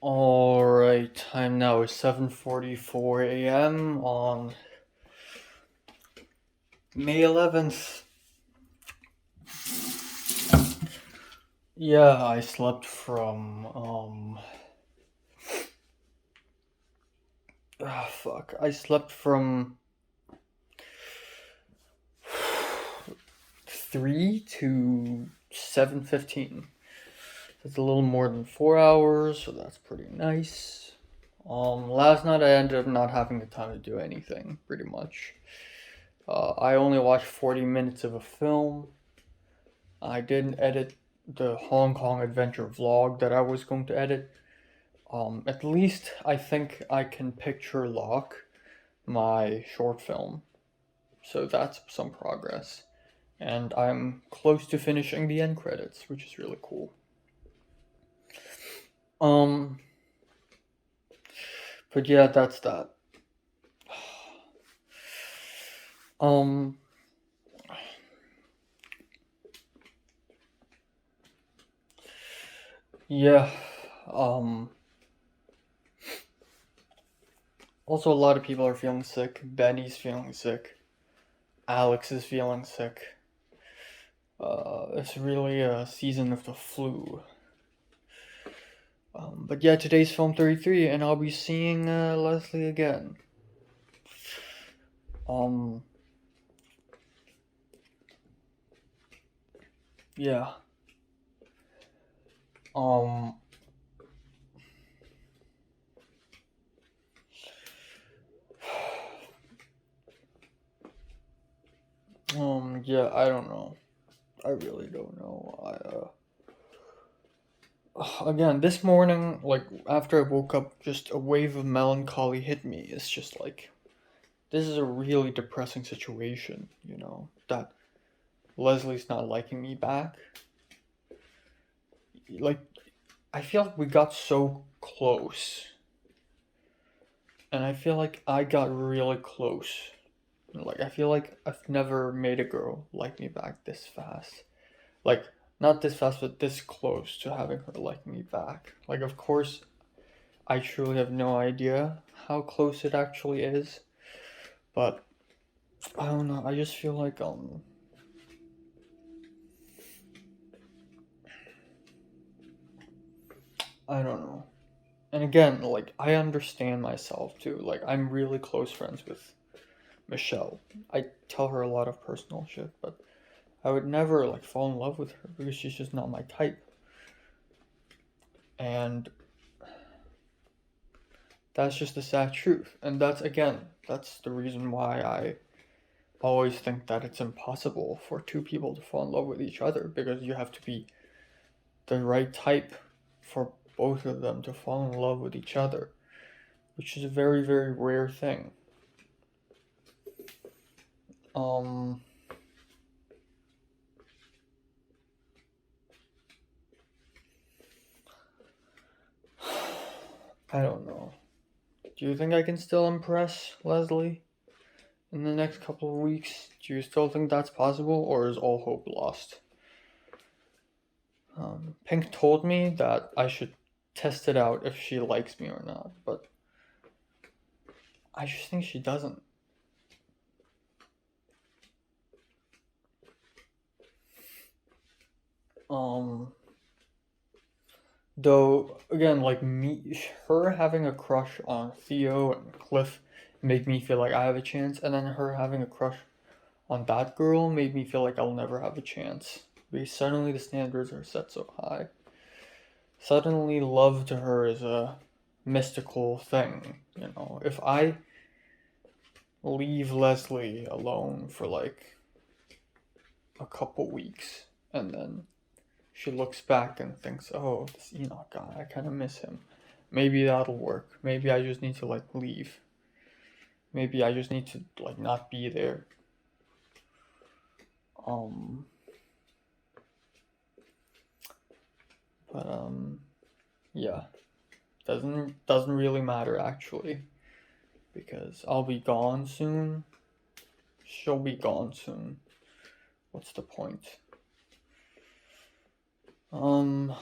Alright, time now is 7:44 a.m. on May 11th. Yeah, I slept from, fuck. I slept from 3 to 7:15. That's a little more than 4 hours, so that's pretty nice. Last night I ended up not having the time to do anything, pretty much. I only watched 40 minutes of a film. I didn't edit the Hong Kong adventure vlog that I was going to edit. At least I think I can picture lock my short film, so that's some progress. And I'm close to finishing the end credits, which is really cool. Um, but yeah, that's that. Um, yeah. Um, Also, a lot of people are feeling sick. Benny's feeling sick. Alex is feeling sick. It's really a season of the flu. But yeah, today's film 33, and I'll be seeing Leslie again. Um, yeah. Um, yeah, I don't know. I really don't know. Again, this morning, like, after I woke up, just a wave of melancholy hit me. It's just like, this is a really depressing situation, that Leslie's not liking me back. Like, I feel like we got so close, and I feel like I got really close. Like, I feel like I've never made a girl like me back this fast. Like, not this fast, but this close to having her like me back. Like, of course, I truly have no idea how close it actually is, but I don't know. I just feel like, I don't know. And again, like, I understand myself too. Like, I'm really close friends with Michelle. I tell her a lot of personal shit, but I would never like fall in love with her because she's just not my type. And that's just the sad truth. And that's the reason why I always think that it's impossible for two people to fall in love with each other because you have to be the right type for both of them to fall in love with each other, which is a very, very rare thing. Um, I don't know. Do you think I can still impress Leslie in the next couple of weeks? Do you still think that's possible, or is all hope lost? Pink told me that I should test it out if she likes me or not, but I just think she doesn't. Um, though, again, like her having a crush on Theo and Cliff made me feel like I have a chance, and then her having a crush on that girl made me feel like I'll never have a chance. Because suddenly the standards are set so high. Suddenly, love to her is a mystical thing. If I leave Leslie alone for like a couple weeks and then she looks back and thinks, oh, this Enoch guy, I kind of miss him. Maybe that'll work. Maybe I just need to like leave. Maybe I just need to like not be there. Um, but yeah, doesn't really matter actually because I'll be gone soon. She'll be gone soon. What's the point? Um,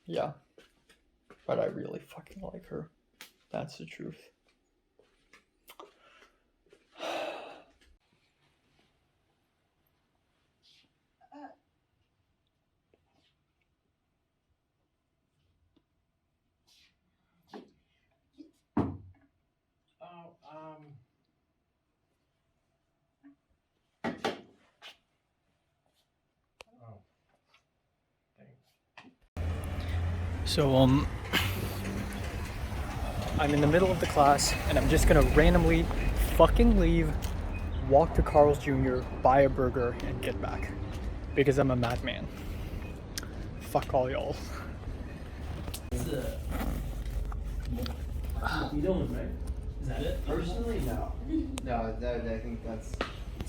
Yeah. But I really fucking like her. That's the truth. So I'm in the middle of the class and I'm just gonna randomly fucking leave, walk to Carl's Jr., buy a burger, and get back. Because I'm a madman. Fuck all y'all. You don't, right? Is that it? Personally, no. No, I think that's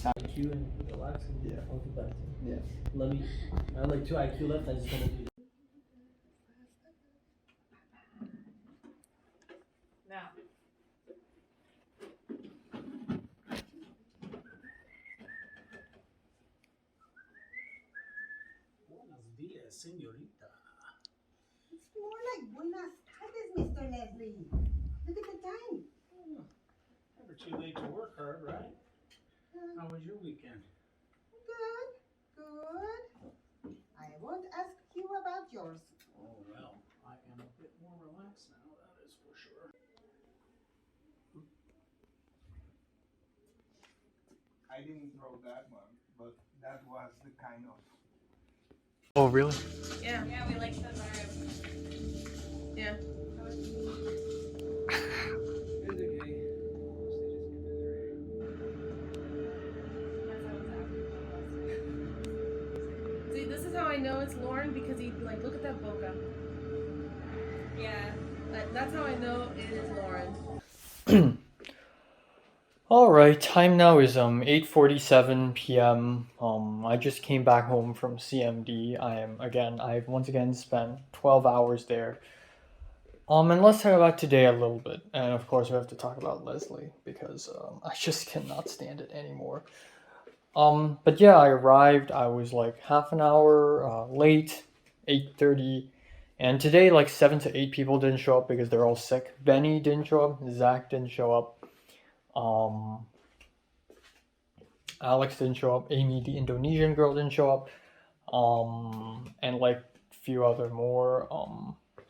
IQ and relax and Yeah. I'll do that too. yeah. Let me. I have like 2 IQ left. I just want to do. Now. Buenos días, señorita. It's more like buenas tardes, Mr. Leslie. Look at the time. Never too late to work hard, right? How was your weekend? Good, good. I won't ask you about yours. Oh well, I am a bit more relaxed now. That is for sure. I didn't throw that one, but that was the kind of. Oh, really? Yeah. Yeah, we like the vibe. Yeah. It's okay. See, this is how I know it's Lauren because he like look at that bokeh. Yeah. That's how I know it is Lauren. Alright, time now is 8:47 p.m. I just came back home from CMD. I've once again spent 12 hours there. And let's talk about today a little bit. And of course we have to talk about Leslie because I just cannot stand it anymore. But yeah, I arrived. I was like half an hour late, 8:30. And today like 7 to 8 people didn't show up because they're all sick. Benny didn't show up, Zach didn't show up. Alex didn't show up, Amy the Indonesian girl didn't show up, and like a few other more,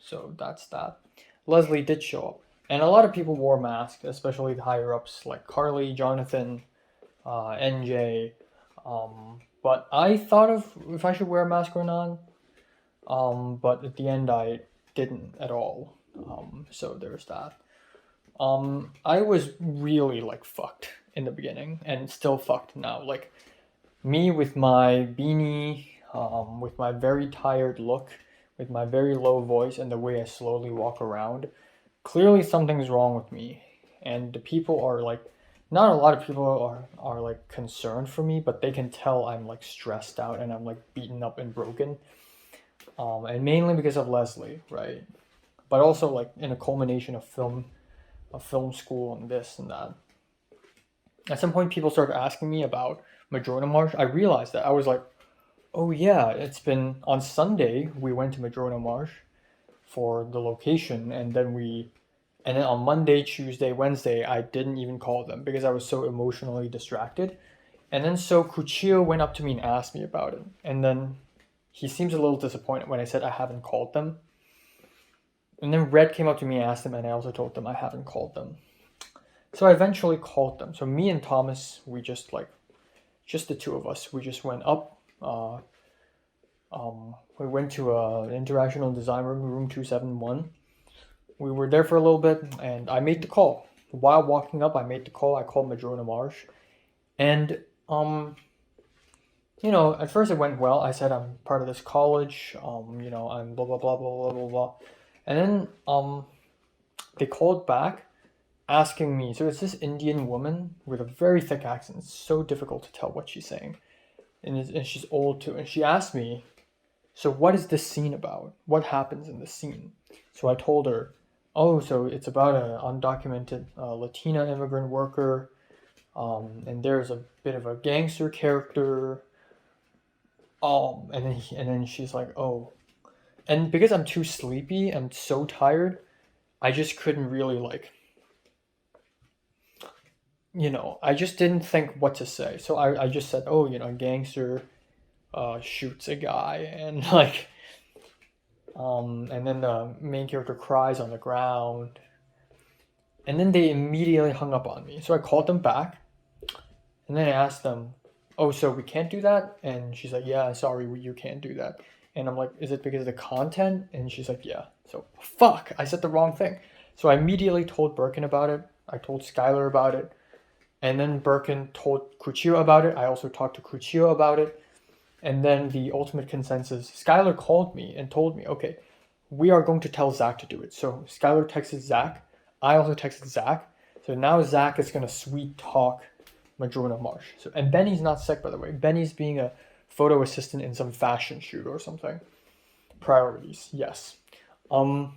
so that's that. Leslie did show up, and a lot of people wore masks, especially the higher ups like Carly, Jonathan, NJ, but I thought of if I should wear a mask or not, but at the end I didn't at all, so there's that. I was really like fucked in the beginning and still fucked now. Like me with my beanie, with my very tired look, with my very low voice and the way I slowly walk around. Clearly something's wrong with me. And the people are like, not a lot of people are like concerned for me, but they can tell I'm like stressed out and I'm like beaten up and broken. And mainly because of Leslie, right? But also like in a culmination of film school and this and that. At some point, people started asking me about Madrona Marsh. I realized that. I was like, oh yeah, it's been on Sunday, we went to Madrona Marsh for the location, and then on Monday, Tuesday, Wednesday, I didn't even call them because I was so emotionally distracted. And then so Cuchillo went up to me and asked me about it. And then he seems a little disappointed when I said I haven't called them. And then Red came up to me and asked them, and I also told them I haven't called them. So I eventually called them. So me and Thomas, we just the two of us, we just went up. We went to International Design Room 271. We were there for a little bit, and I made the call. While walking up, I made the call. I called Madrona Marsh. And, at first it went well. I said I'm part of this college. I'm blah, blah, blah, blah, blah, blah, blah. And then they called back asking me. So it's this Indian woman with a very thick accent. It's so difficult to tell what she's saying. And she's old too. And she asked me, so what is this scene about? What happens in the scene? So I told her, oh, so it's about an undocumented Latina immigrant worker. And there's a bit of a gangster character. And then she's like, oh. and because I'm too sleepy, I'm so tired, I just couldn't really like, I just didn't think what to say. So I just said, oh, gangster shoots a guy, and like, and then the main character cries on the ground, and then they immediately hung up on me. So I called them back, and then I asked them, oh, so we can't do that? And she's like, yeah, sorry, you can't do that. And I'm like, is it because of the content? And she's like, yeah. So fuck, I said the wrong thing. So I immediately told Birkin about it. I told Skylar about it. And then Birkin told Kuchio about it. I also talked to Kuchio about it. And then the ultimate consensus, Skylar called me and told me, okay, we are going to tell Zach to do it. So Skylar texted Zach. I also texted Zach. So now Zach is going to sweet talk Madrona Marsh. So, and Benny's not sick, by the way. Benny's being a photo assistant in some fashion shoot or something. Priorities, yes. And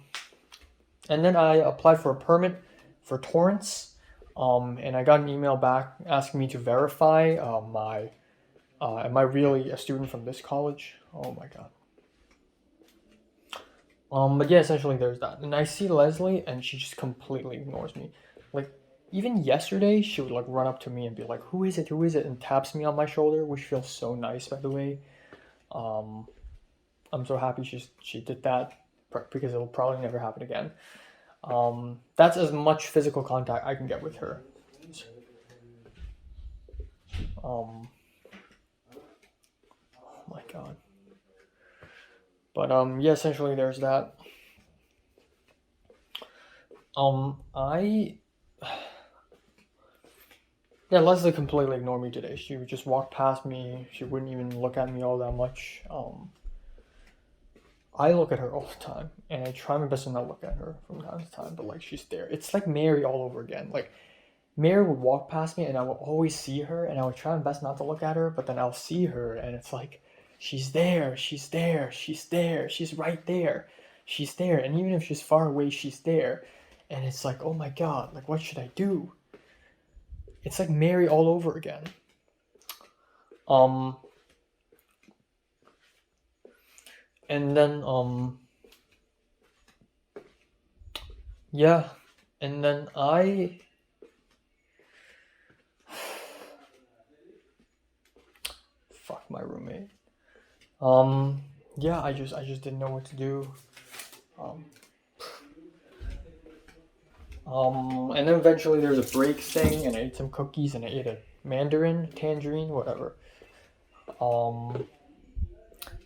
then I applied for a permit for Torrance. And I got an email back asking me to verify am I really a student from this college? Oh my god. But yeah, essentially there's that. And I see Leslie and she just completely ignores me. Like, even yesterday, she would like run up to me and be like, who is it? Who is it? And taps me on my shoulder, which feels so nice, by the way. I'm so happy she did that because it'll probably never happen again. That's as much physical contact I can get with her. Oh my god. But yeah, essentially there's that. Yeah, Leslie completely ignored me today. She would just walk past me. She wouldn't even look at me all that much. I look at her all the time, and I try my best to not look at her from time to time, but like she's there. It's like Mary all over again. Like Mary would walk past me, and I would always see her, and I would try my best not to look at her, but then I'll see her, and it's like, she's there, she's there, she's there, she's right there, she's there, and even if she's far away, she's there, and it's like, oh my god, like what should I do? It's like Mary all over again. And then, yeah, and then fuck my roommate. Yeah, I just didn't know what to do. And then eventually there was a break thing, and I ate some cookies, and I ate a tangerine, whatever.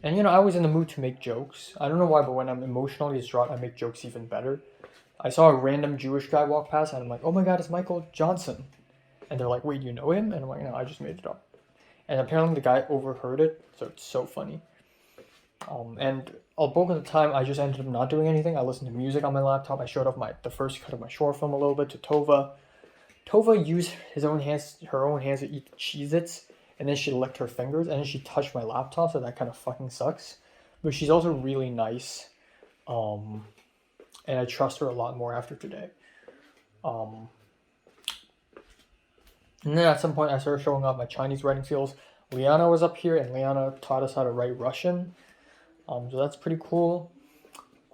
And I was in the mood to make jokes. I don't know why, but when I'm emotionally distraught, I make jokes even better. I saw a random Jewish guy walk past, and I'm like, oh my god, it's Michael Johnson. And they're like, wait, you know him? And I'm like, no, I just made it up. And apparently the guy overheard it, so it's so funny. And a bulk of the time, I just ended up not doing anything. I listened to music on my laptop. I showed off the first cut of my short film a little bit to Tova. Tova used her own hands to eat Cheez-Its, and then she licked her fingers, and then she touched my laptop, so that kind of fucking sucks. But she's also really nice, and I trust her a lot more after today. And then at some point, I started showing off my Chinese writing skills. Liana was up here, and Liana taught us how to write Russian. So that's pretty cool.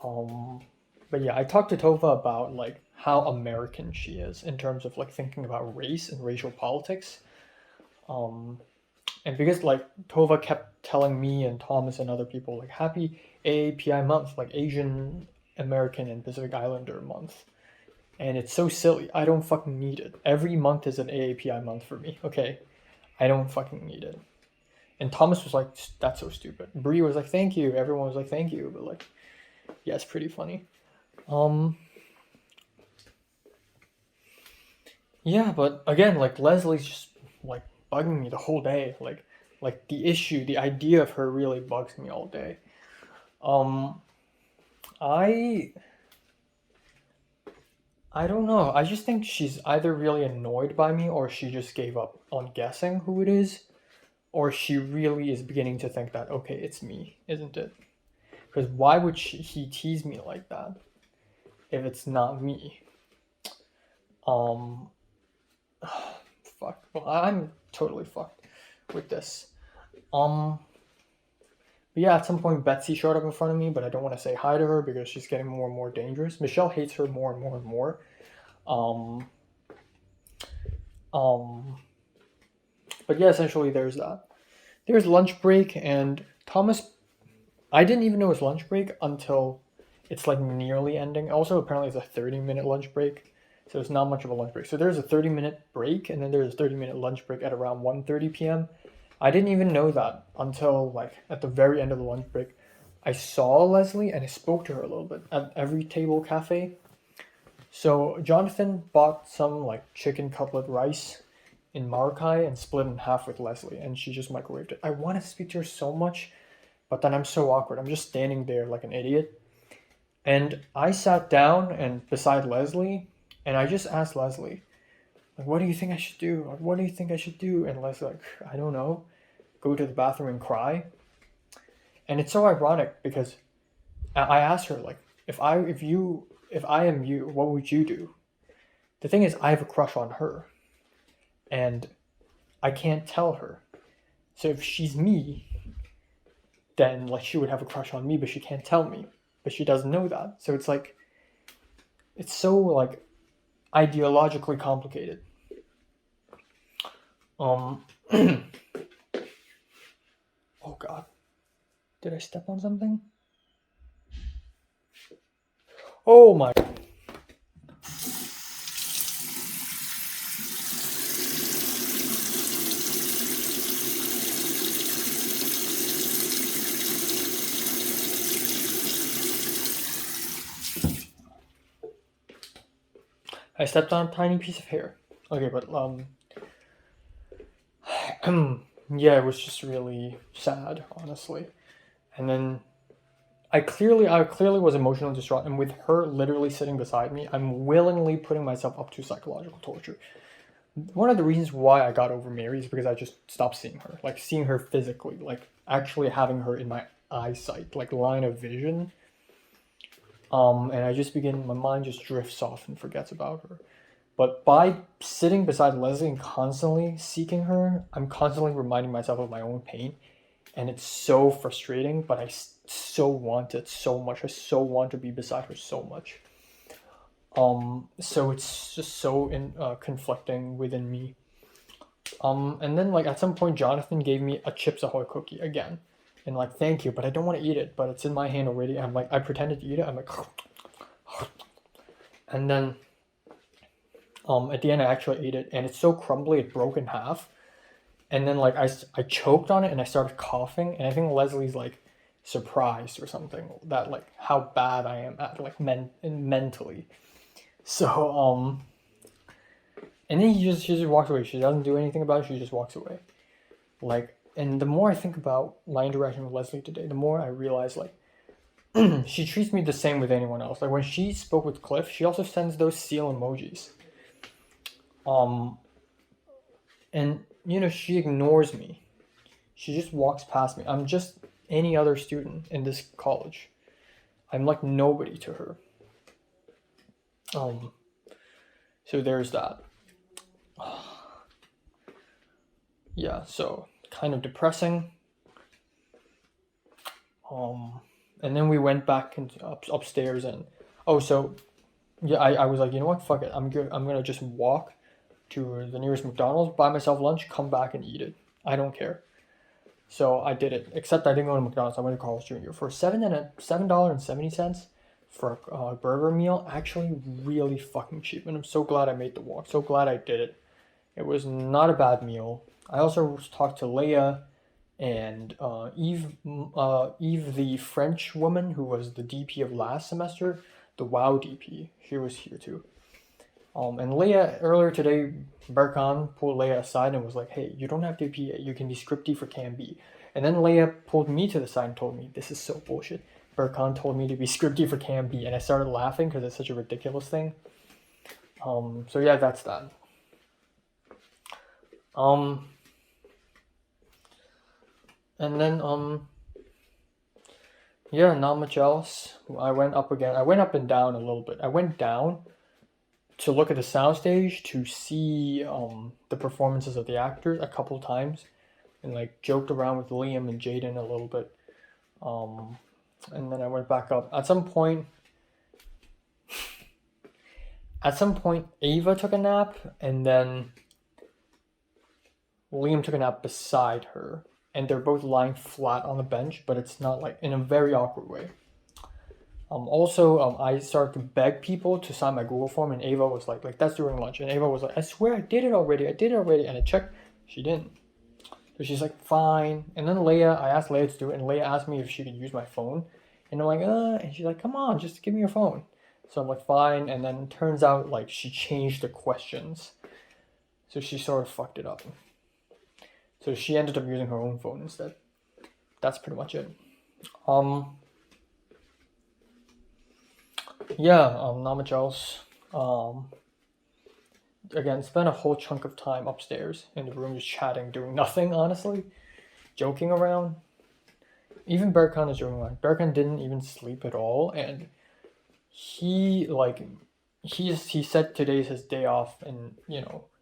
But yeah, I talked to Tova about like how American she is in terms of like thinking about race and racial politics. And because like Tova kept telling me and Thomas and other people like happy AAPI month, like Asian American and Pacific Islander month. And it's so silly. I don't fucking need it. Every month is an AAPI month for me, okay? I don't fucking need it. And Thomas was like, that's so stupid. Bree was like, thank you. Everyone was like, thank you. But like, yeah, it's pretty funny. Yeah, but again, like Leslie's just like bugging me the whole day. Like the idea of her really bugs me all day. I don't know. I just think she's either really annoyed by me or she just gave up on guessing who it is. Or she really is beginning to think that, okay, it's me, isn't it? Because why would he tease me like that if it's not me? Fuck. Well, I'm totally fucked with this. But But yeah, at some point Betsy showed up in front of me, but I don't want to say hi to her because she's getting more and more dangerous. Michelle hates her more and more and more. But yeah, essentially there's that. There's lunch break, and Thomas, I didn't even know it was lunch break until it's like nearly ending. Also, apparently it's a 30-minute lunch break, so it's not much of a lunch break. So there's a 30-minute break, and then there's a 30-minute lunch break at around 1:30 p.m. I didn't even know that until like at the very end of the lunch break. I saw Leslie and I spoke to her a little bit at Every Table Cafe. So Jonathan bought some like chicken cutlet rice in Maracay and split in half with Leslie, and she just microwaved it. I want to speak to her so much, but then I'm so awkward. I'm just standing there like an idiot. And I sat down and beside Leslie, and I just asked Leslie, like, what do you think I should do? Like, what do you think I should do? And Leslie, like, I don't know, go to the bathroom and cry. And it's so ironic because I asked her, like, if I am you, what would you do? The thing is, I have a crush on her, and I can't tell her. So if she's me, then like she would have a crush on me, but she can't tell me. But she doesn't know that. So it's like, it's so like ideologically complicated. Oh God, did I step on something? Oh my. I stepped on a tiny piece of hair. Okay, but yeah, it was just really sad, honestly. And then I clearly was emotionally distraught, and with her literally sitting beside me, I'm willingly putting myself up to psychological torture. One of the reasons why I got over Mary is because I just stopped seeing her, like seeing her physically, like actually having her in my eyesight, like line of vision. And I just my mind just drifts off and forgets about her. But by sitting beside Leslie and constantly seeking her, I'm constantly reminding myself of my own pain. And it's so frustrating, but I so want it so much. I so want to be beside her so much. So it's just so conflicting within me. And then like at some point, Jonathan gave me a Chips Ahoy cookie again. And like, thank you, but I don't want to eat it, but it's in my hand already. I'm like, I pretended to eat it. I'm like, and then at the end I actually ate it, and it's so crumbly it broke in half. And then like I choked on it and I started coughing, and I think Leslie's like surprised or something that like how bad I am at like mentally. So and then she just walks away. She doesn't do anything about it. She just walks away. Like, and the more I think about my interaction with Leslie today, the more I realize like she treats me the same with anyone else. Like when she spoke with Cliff, she also sends those seal emojis. And you know, she ignores me. She just walks past me. I'm just any other student in this college. I'm like nobody to her. So there's that. Yeah, so kind of depressing. And then we went back upstairs, and so yeah, I was like, you know what, fuck it, I'm gonna just walk to the nearest McDonald's, buy myself lunch, come back and eat it. I don't care. So I did it, except I didn't go to McDonald's. I went to Carl's Jr. for $7.70 for a burger meal. Actually really fucking cheap, and I'm so glad I made the walk. So glad I did it. It was not a bad meal. I also talked to Leia and Eve, the French woman who was the DP of last semester, the WoW DP. She was here too. And Leia, earlier today, Berkan pulled Leia aside and was like, hey, you don't have to be PA, you can be scripty for Cam B. And then Leia pulled me to the side and told me, this is so bullshit. Berkan told me to be scripty for Cam B, and I started laughing because it's such a ridiculous thing. So yeah, that's that. And then, yeah, not much else. I went up again. I went up and down a little bit. I went down to look at the soundstage to see the performances of the actors a couple times, and like joked around with Liam and Jaden a little bit. And then I went back up. At some point, Ava took a nap, and then Liam took a nap beside her, and they're both lying flat on the bench, but it's not like in a very awkward way. Also, I started to beg people to sign my Google form, and Ava was like that's during lunch, and Ava was like, I swear I did it already, and I checked, she didn't. So she's like, fine. And then I asked Leia to do it, and Leia asked me if she could use my phone, and I'm like, and she's like, come on, just give me your phone. So I'm like, fine, and then it turns out like she changed the questions, so she sort of fucked it up. So she ended up using her own phone instead. That's pretty much it. Yeah, not much else. Again, spent a whole chunk of time upstairs in the room just chatting, doing nothing, honestly. Joking around. Even Berkan is joking around. Berkan didn't even sleep at all, and he said today's his day off, and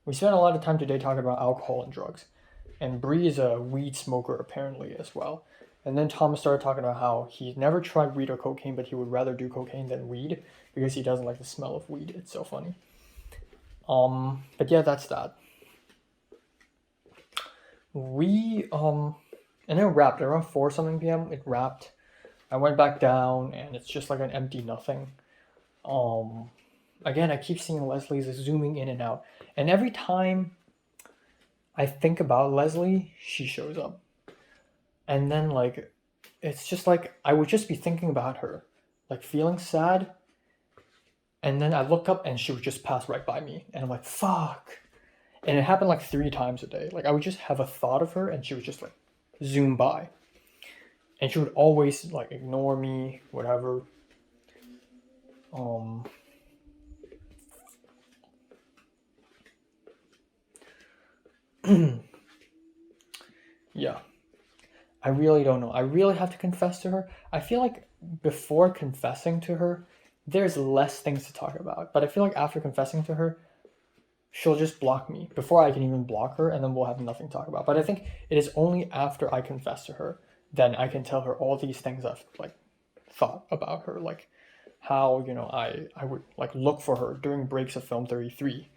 we spent a lot of time today talking about alcohol and drugs. And Bree is a weed smoker apparently as well. And then Thomas started talking about how he's never tried weed or cocaine, but he would rather do cocaine than weed because he doesn't like the smell of weed. It's so funny. But yeah, that's that. And it wrapped around 4 something p.m. It wrapped. I went back down, and it's just like an empty nothing. Again, I keep seeing Leslie's zooming in and out, and every time I think about Leslie, she shows up. And then, like, it's just like, I would just be thinking about her, like, feeling sad. And then I look up, and she would just pass right by me. And I'm like, fuck. And it happened, like, 3 times a day. Like, I would just have a thought of her, and she would just, like, zoom by. And she would always, like, ignore me, whatever. Yeah. I really don't know. I really have to confess to her. I feel like before confessing to her, there's less things to talk about. But I feel like after confessing to her, she'll just block me before I can even block her, and then we'll have nothing to talk about. But I think it is only after I confess to her, then I can tell her all these things I've, like, thought about her. Like, how, I would, like, look for her during breaks of Film 33.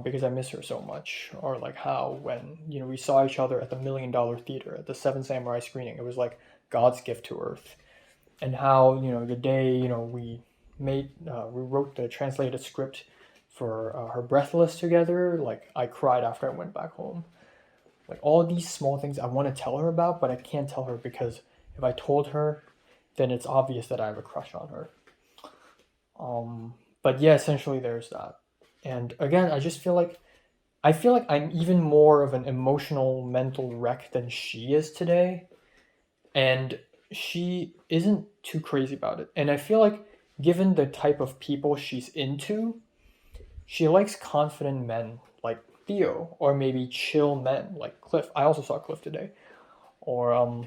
Because I miss her so much. Or like how when we saw each other at the $1 Million Theater at the Seven Samurai screening, it was like God's gift to Earth. And how the day we wrote the translated script for her Breathless together, like I cried after I went back home. Like all these small things I want to tell her about, but I can't tell her because if I told her, then it's obvious that I have a crush on her. But yeah, essentially there's that. And again, I feel like I'm even more of an emotional mental wreck than she is today. And she isn't too crazy about it. And I feel like given the type of people she's into, she likes confident men like Theo, or maybe chill men like Cliff. I also saw Cliff today. Or,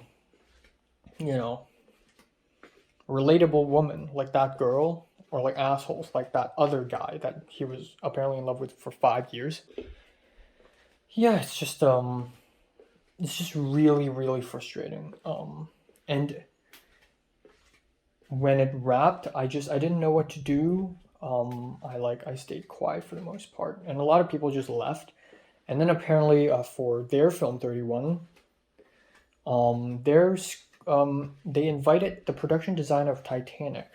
relatable woman like that girl. Or like assholes like that other guy that he was apparently in love with for 5 years. Yeah, it's just really, really frustrating. And when it wrapped, I didn't know what to do. I stayed quiet for the most part, and a lot of people just left. And then apparently for their Film 31, they invited the production designer of Titanic,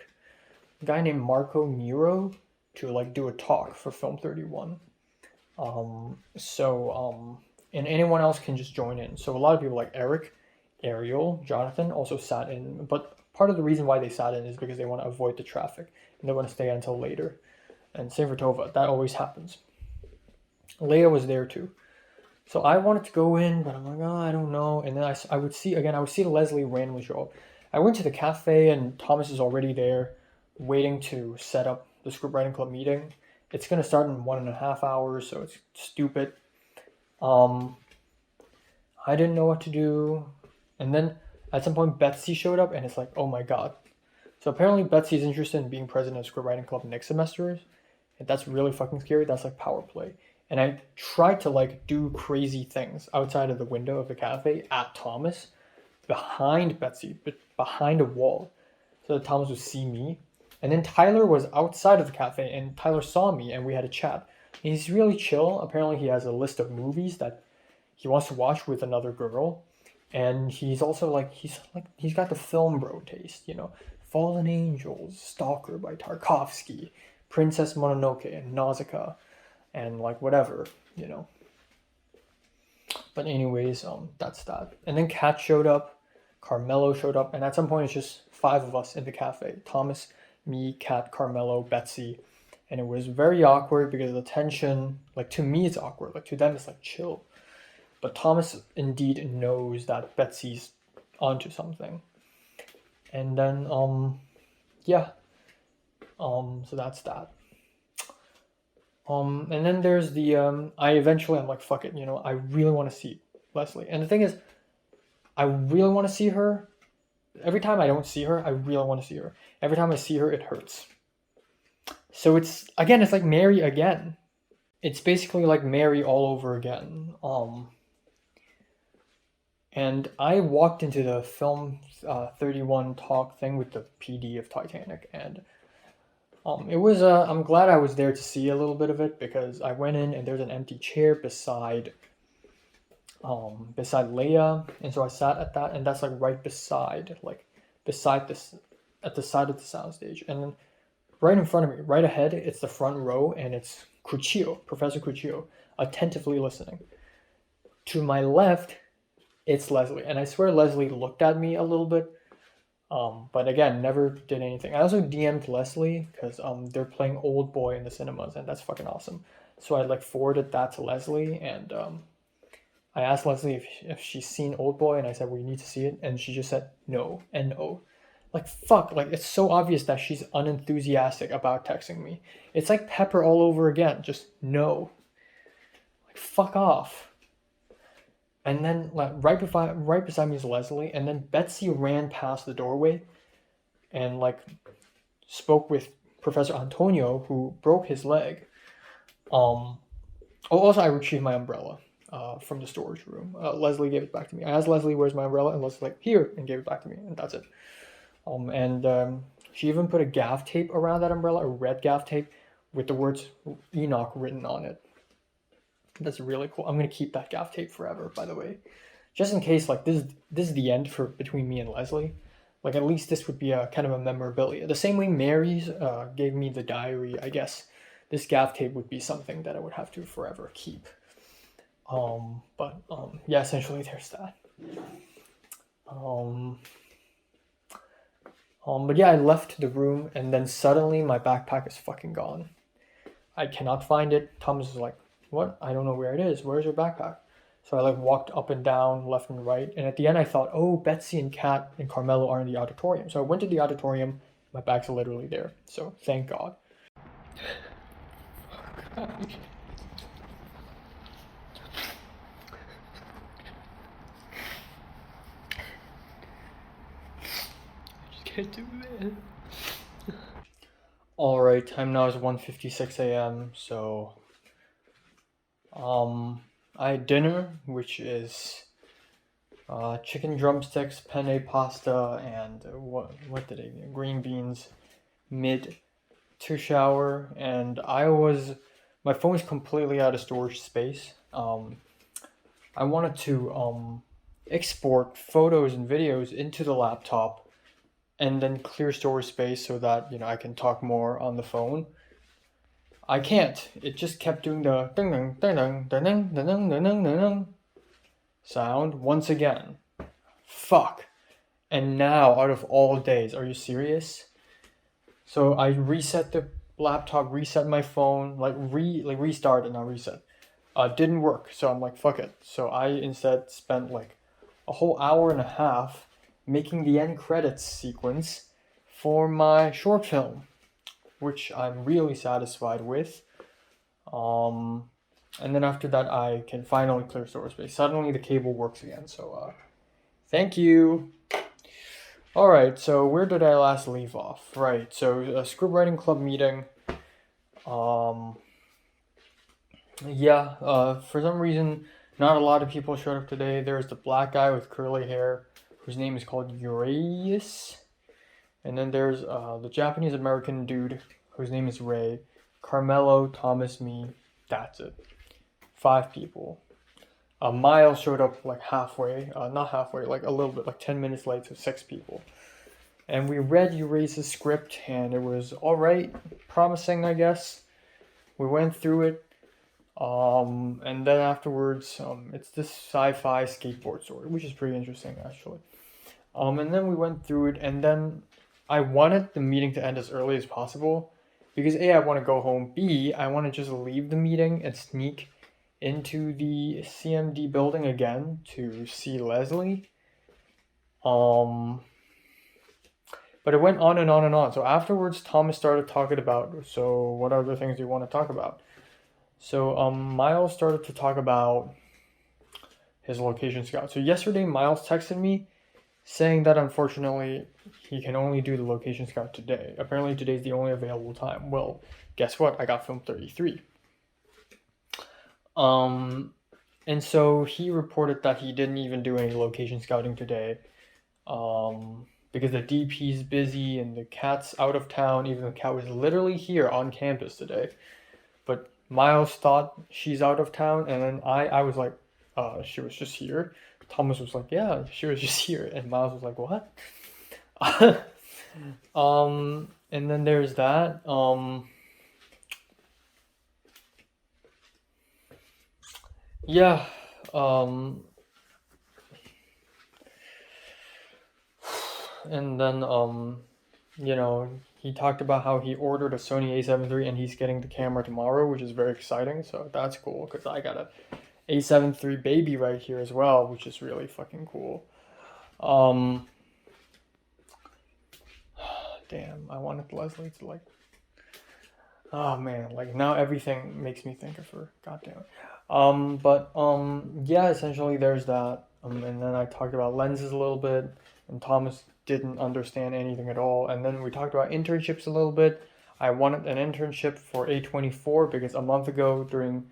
a guy named Marco Nero, to like do a talk for Film 31. And anyone else can just join in. So a lot of people like Eric, Ariel, Jonathan also sat in, but part of the reason why they sat in is because they want to avoid the traffic and they want to stay until later. And same for Tova, that always happens. Leia was there too. So I wanted to go in, but I'm like, oh, I don't know. And then I would see Leslie randomly show up. I went to the cafe and Thomas is already there waiting to set up the scriptwriting club meeting. It's going to start in 1.5 hours, so it's stupid. I didn't know what to do. And then at some point Betsy showed up and it's like, oh my god. So apparently Betsy's interested in being president of scriptwriting club next semester. And that's really fucking scary. That's like power play. And I tried to like do crazy things outside of the window of the cafe at Thomas behind Betsy, but behind a wall, so that Thomas would see me. And then Tyler was outside of the cafe, and Tyler saw me, and we had a chat. And he's really chill. Apparently, he has a list of movies that he wants to watch with another girl, and he's also like he's got the film bro taste, you know, Fallen Angels, Stalker by Tarkovsky, Princess Mononoke, and Nausicaa, and like whatever, you know. But anyways, that's that. And then Kat showed up, Carmelo showed up, and at some point it's just 5 of us in the cafe: Thomas, me, Kat, Carmelo, Betsy. And it was very awkward because the tension, like to me it's awkward, like to them it's like chill. But Thomas indeed knows that Betsy's onto something. And then yeah. So that's that. And then there's the I'm like, fuck it, you know, I really want to see Leslie. And the thing is, I really want to see her. Every time I don't see her, I really want to see her. Every time I see her, it hurts. So it's like Mary again. It's basically like Mary all over again. And I walked into the film 31 talk thing with the PD of Titanic, and it was I'm glad I was there to see a little bit of it, because I went in and there's an empty chair beside Leia, and so I sat at that, and that's like right beside this at the side of the soundstage, and then right in front of me, right ahead, it's the front row, and it's Professor Cuccio, attentively listening. To my left, it's Leslie, and I swear Leslie looked at me a little bit, but again, never did anything. I also DM'd Leslie because they're playing Old Boy in the cinemas, and that's fucking awesome. So I like forwarded that to Leslie, and I asked Leslie if she's seen Old Boy, and I said we need to see it, and she just said no, N-O. Like, fuck, like, it's so obvious that she's unenthusiastic about texting me. It's like Pepper all over again, just no. Like, fuck off. And then, like, right beside me is Leslie, and then Betsy ran past the doorway and, like, spoke with Professor Antonio, who broke his leg. Also, I retrieved my umbrella from the storage room. Leslie gave it back to me. I asked Leslie, where's my umbrella? And Leslie's like, here, and gave it back to me, and that's it. She even put a gaff tape around that umbrella, a red gaff tape, with the words Enoch written on it. That's really cool. I'm gonna keep that gaff tape forever, by the way, just in case like this is the end for between me and Leslie. Like, at least this would be a kind of a memorabilia. The same way Mary's gave me the diary, I guess this gaff tape would be something that I would have to forever keep. Yeah, essentially there's that. But yeah, I left the room, and then suddenly my backpack is fucking gone. I cannot find it. Thomas is like, what? I don't know where it is. Where's your backpack? So I like walked up and down, left and right, and at the end I thought, oh, Betsy and Kat and Carmelo are in the auditorium. So I went to the auditorium. My bag's literally there. So thank God. Can't do it. Alright, time now is 1:56 a.m. So I had dinner, which is chicken drumsticks, penne pasta, and what did I eat? Green beans mid to shower, and my phone is completely out of storage space. I wanted to export photos and videos into the laptop and then clear storage space so that, you know, I can talk more on the phone. I can't. It just kept doing the ding ding ding ding ding ding ding ding ding ding sound once again. Fuck. And now, out of all days, are you serious? So I reset the laptop, reset my phone, restart and not reset. Didn't work, so I'm like, fuck it. So I instead spent like a whole hour and a half making the end credits sequence for my short film, which I'm really satisfied with. And then after that, I can finally clear storage space. Suddenly the cable works again, so thank you. Alright, so where did I last leave off? Right, so a script writing club meeting. For some reason, not a lot of people showed up today. There's the black guy with curly hair whose name is called Urias. And then there's the Japanese American dude whose name is Ray. Carmelo, Thomas, me. That's it. 5 people. Miles showed up like halfway. Not halfway, like a little bit, like 10 minutes late, so 6 people. And we read Urias' script, and it was alright. Promising, I guess. We went through it. And then afterwards, it's this sci-fi skateboard story, which is pretty interesting, actually. And then we went through it, and then I wanted the meeting to end as early as possible because A, I want to go home. B, I want to just leave the meeting and sneak into the CMD building again to see Leslie. But it went on and on and on. So afterwards, Thomas started talking about, so what other things do you want to talk about? So Miles started to talk about his location scout. So yesterday, Miles texted me saying that unfortunately he can only do the location scout today. Apparently today's the only available time. Well, guess what? I got film 33. And so he reported that he didn't even do any location scouting today. Because the DP's busy and the cat's out of town, even though the cat was literally here on campus today. But Miles thought she's out of town, and then I was like, she was just here. Thomas was like, yeah, she was just here. And Miles was like, what? And then there's that. Yeah. And then, you know, he talked about how he ordered a Sony A7 III and he's getting the camera tomorrow, which is very exciting. So that's cool because I got a A7 III baby right here as well, which is really fucking cool. Damn, I wanted Leslie to like, oh man, like now everything makes me think of her. God damn it. Yeah, essentially there's that. And then I talked about lenses a little bit, and Thomas didn't understand anything at all. And then we talked about internships a little bit. I wanted an internship for A24 because a month ago during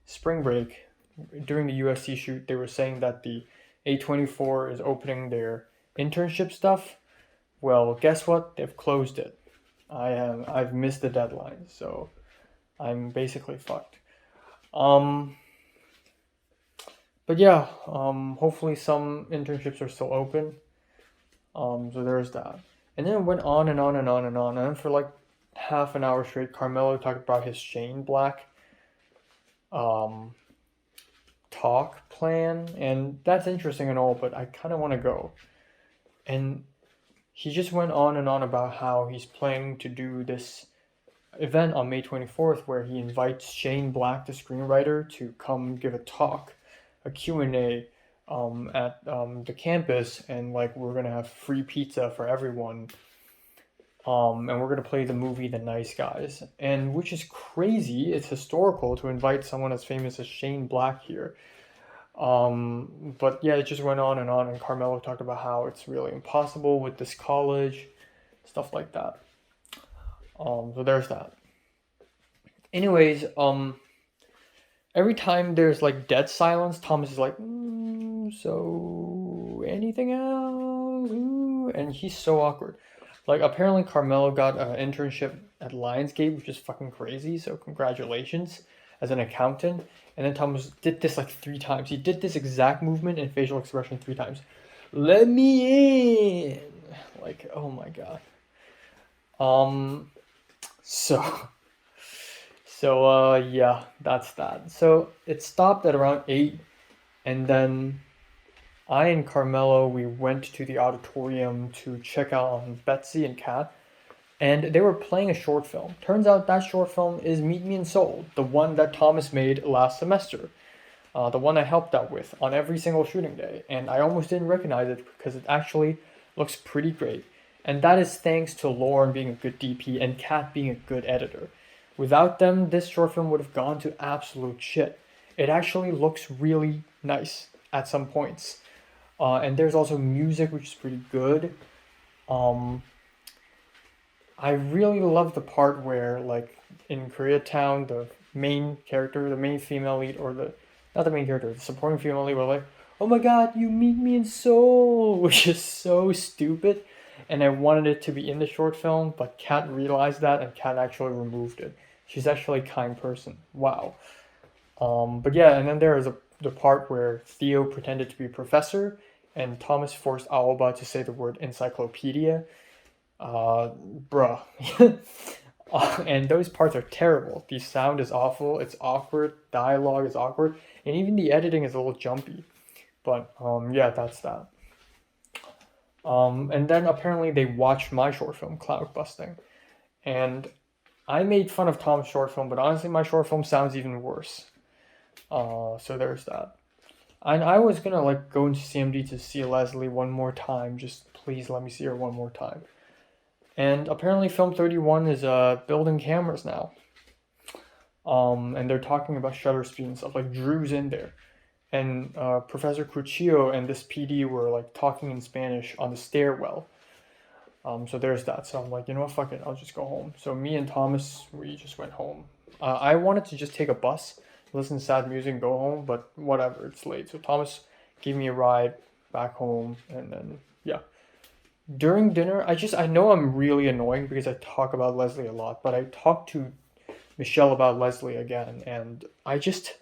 spring break, during the USC shoot, they were saying that the A24 is opening their internship stuff. Well, guess what? They've closed it. I've missed the deadline, so I'm basically fucked. But yeah, hopefully some internships are still open. So there's that. And then it went on and on and on and on. And then for like half an hour straight, Carmelo talked about his Shane Black talk plan. And that's interesting and all, but I kind of want to go. And he just went on and on about how he's planning to do this event on May 24th where he invites Shane Black, the screenwriter, to come give a talk, a Q&A at the campus, and like we're gonna have free pizza for everyone, and we're gonna play the movie The Nice Guys, and which is crazy. It's historical to invite someone as famous as Shane Black here. But yeah, it just went on, and Carmelo talked about how it's really impossible with this college, stuff like that. So there's that. Anyways, every time there's like dead silence, Thomas is like, so anything else? And he's so awkward. Like apparently Carmelo got an internship at Lionsgate, which is fucking crazy. So congratulations as an accountant. And then Thomas did this like 3 times. He did this exact movement and facial expression 3 times. Let me in. Like, oh my god. So yeah, that's that. So it stopped at around 8, and then I and Carmelo, we went to the auditorium to check out on Betsy and Kat, and they were playing a short film. Turns out that short film is Meet Me in Seoul, the one that Thomas made last semester, the one I helped out with on every single shooting day, and I almost didn't recognize it because it actually looks pretty great. And that is thanks to Lauren being a good DP and Kat being a good editor. Without them, this short film would have gone to absolute shit. It actually looks really nice at some points. And there's also music, which is pretty good. I really love the part where, like, in Koreatown, the main character, the main female lead, or not the main character, the supporting female lead, were like, "Oh my god, you meet me in Seoul," which is so stupid. And I wanted it to be in the short film, but Kat realized that and Kat actually removed it. She's actually a kind person. Wow. But yeah, and then there is the part where Theo pretended to be a professor and Thomas forced Alba to say the word encyclopedia. Bruh. And those parts are terrible. The sound is awful, it's awkward, dialogue is awkward, and even the editing is a little jumpy. But yeah, that's that. And then apparently they watched my short film, Cloud Busting. And I made fun of Tom's short film, but honestly, my short film sounds even worse. So there's that. And I was gonna like go into CMD to see Leslie one more time. Just please let me see her one more time. And apparently, Film 31 is building cameras now. And they're talking about shutter speed and stuff. Like Drew's in there, and Professor Cuchillo and this PD were like talking in Spanish on the stairwell. So there's that. So I'm like, you know what, fuck it, I'll just go home. So me and Thomas, we just went home. I wanted to just take a bus, listen to sad music, and go home, but whatever, it's late. So Thomas gave me a ride back home, and then yeah. During dinner, I know I'm really annoying because I talk about Leslie a lot, but I talked to Michelle about Leslie again, and it's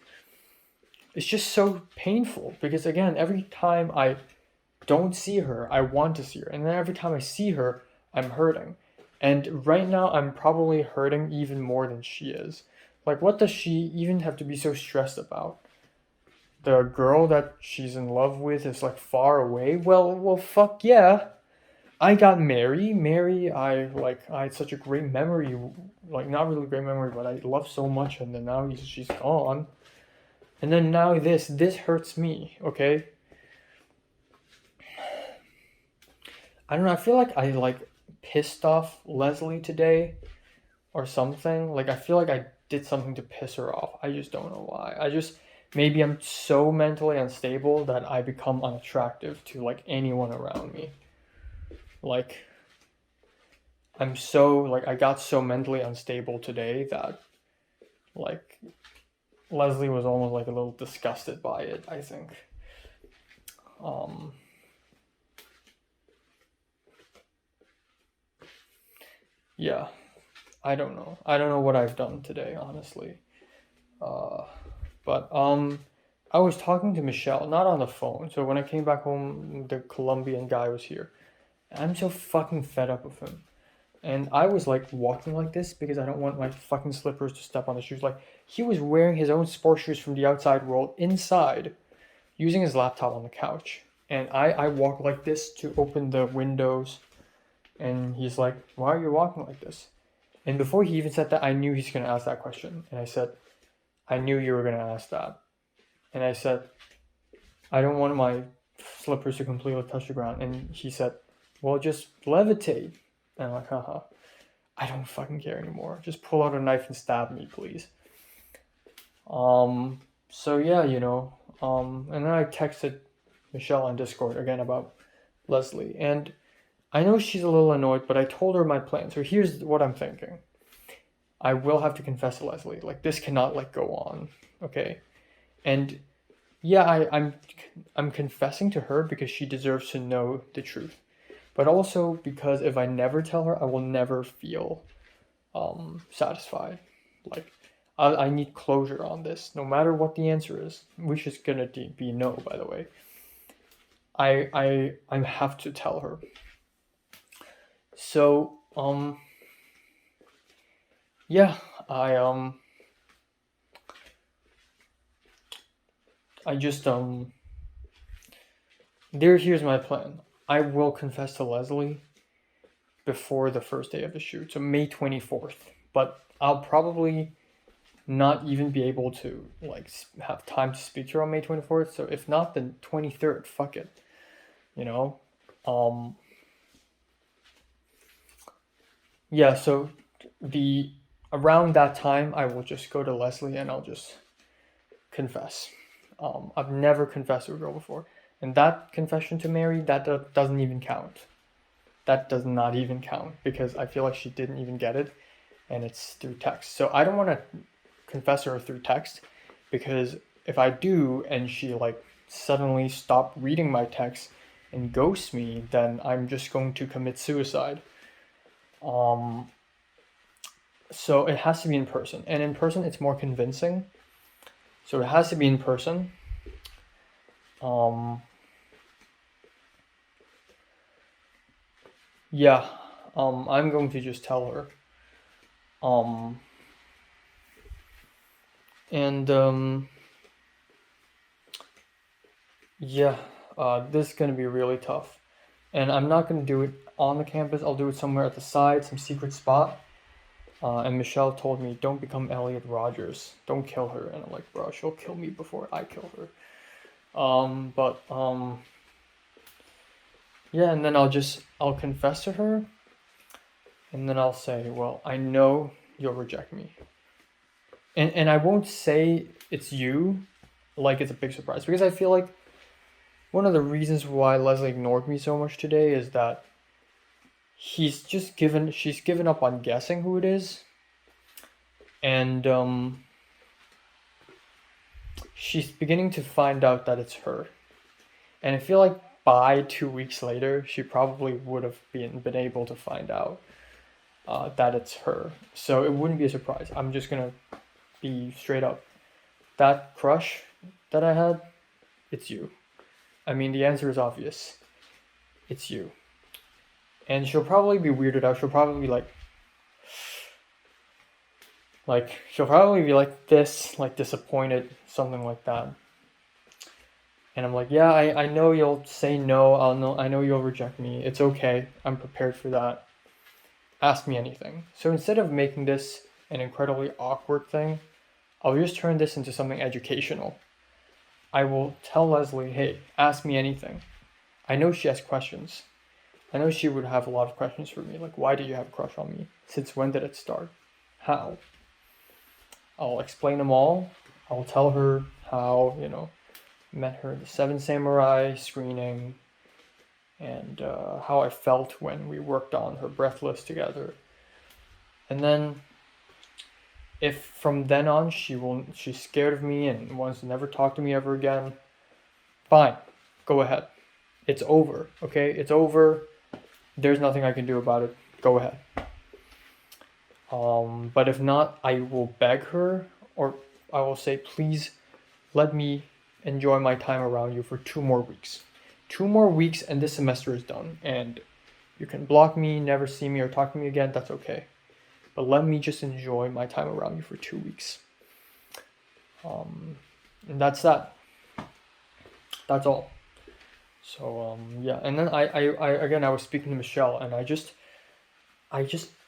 just so painful because again, every time I don't see her, I want to see her, and then every time I see her, I'm hurting. And right now, I'm probably hurting even more than she is. Like, what does she even have to be so stressed about? The girl that she's in love with is like far away? Well, fuck yeah. I got Mary, I had such a great memory, like not really great memory, but I love so much, and then now she's gone. And then now this hurts me, okay? I don't know, I feel like I like pissed off Leslie today or something. Like I feel like I did something to piss her off. I just don't know why. Maybe I'm so mentally unstable that I become unattractive to like anyone around me. Like I got so mentally unstable today that like Leslie was almost like a little disgusted by it, I think. Yeah, I don't know what I've done today, honestly. But I was talking to Michelle, not on the phone. So when I came back home, the Colombian guy was here. I'm so fucking fed up with him. And I was like walking like this because I don't want my fucking slippers to step on the shoes. Like he was wearing his own sports shoes from the outside world inside, using his laptop on the couch. And I walk like this to open the windows. And he's like, "Why are you walking like this?" And before he even said that, I knew he's going to ask that question. And I said, "I knew you were going to ask that." And I said, "I don't want my slippers to completely touch the ground." And he said, "Well, just levitate." And I'm like, haha, I don't fucking care anymore. Just pull out a knife and stab me, please. So yeah, and then I texted Michelle on Discord again about Leslie. And I know she's a little annoyed, but I told her my plan. So here's what I'm thinking. I will have to confess to Leslie. Like, this cannot, go on, okay? And yeah, I'm confessing to her because she deserves to know the truth. But also because if I never tell her, I will never feel satisfied. Like, I need closure on this, no matter what the answer is, which is gonna be no, by the way. I have to tell her. So, yeah, here's my plan. I will confess to Leslie before the first day of the shoot, so May 24th. But I'll probably not even be able to have time to speak to her on May 24th. So if not, then 23rd. Fuck it, Yeah. So around that time, I will just go to Leslie and I'll just confess. I've never confessed to a girl before. And that confession to Mary, that doesn't even count. That does not even count because I feel like she didn't even get it and it's through text. So I don't want to confess her through text because if I do and she suddenly stop reading my texts and ghost me, then I'm just going to commit suicide. So it has to be in person, and in person it's more convincing. So it has to be in person. Yeah, I'm going to just tell her. And yeah, this is gonna be really tough, and I'm not gonna do it on the campus. I'll do it somewhere at the side, some secret spot. And Michelle told me, don't become Elliot Rogers. Don't kill her. And I'm like, bro, she'll kill me before I kill her. Yeah, and then I'll confess to her. And then I'll say, well, I know you'll reject me. And I won't say it's you, like it's a big surprise. Because I feel like one of the reasons why Leslie ignored me so much today is that she's given up on guessing who it is, and she's beginning to find out that it's her. And I feel like by 2 weeks later, she probably would have been able to find out that it's her. So it wouldn't be a surprise. I'm just gonna be straight up. That crush that I had, it's you. I mean, the answer is obvious. It's you. And she'll probably be weirded out. She'll probably be she'll probably be like this, like disappointed, something like that. And I'm like, yeah, I know you'll say no. I know you'll reject me. It's okay. I'm prepared for that. Ask me anything. So instead of making this an incredibly awkward thing, I'll just turn this into something educational. I will tell Leslie, hey, ask me anything. I know she has questions. I know she would have a lot of questions for me, like, why do you have a crush on me? Since when did it start? How? I'll explain them all. I'll tell her how, met her at the Seven Samurai screening, and how I felt when we worked on her Breathless together. And then, if from then on she's scared of me and wants to never talk to me ever again, fine, go ahead. It's over, okay? It's over. There's nothing I can do about it. Go ahead. But if not, I will beg her, or I will say, please let me enjoy my time around you for 2 more weeks. 2 more weeks and this semester is done. And you can block me, never see me or talk to me again, that's okay. But let me just enjoy my time around you for 2 weeks. And that's that. That's all. So yeah, and then I was speaking to Michelle, and I just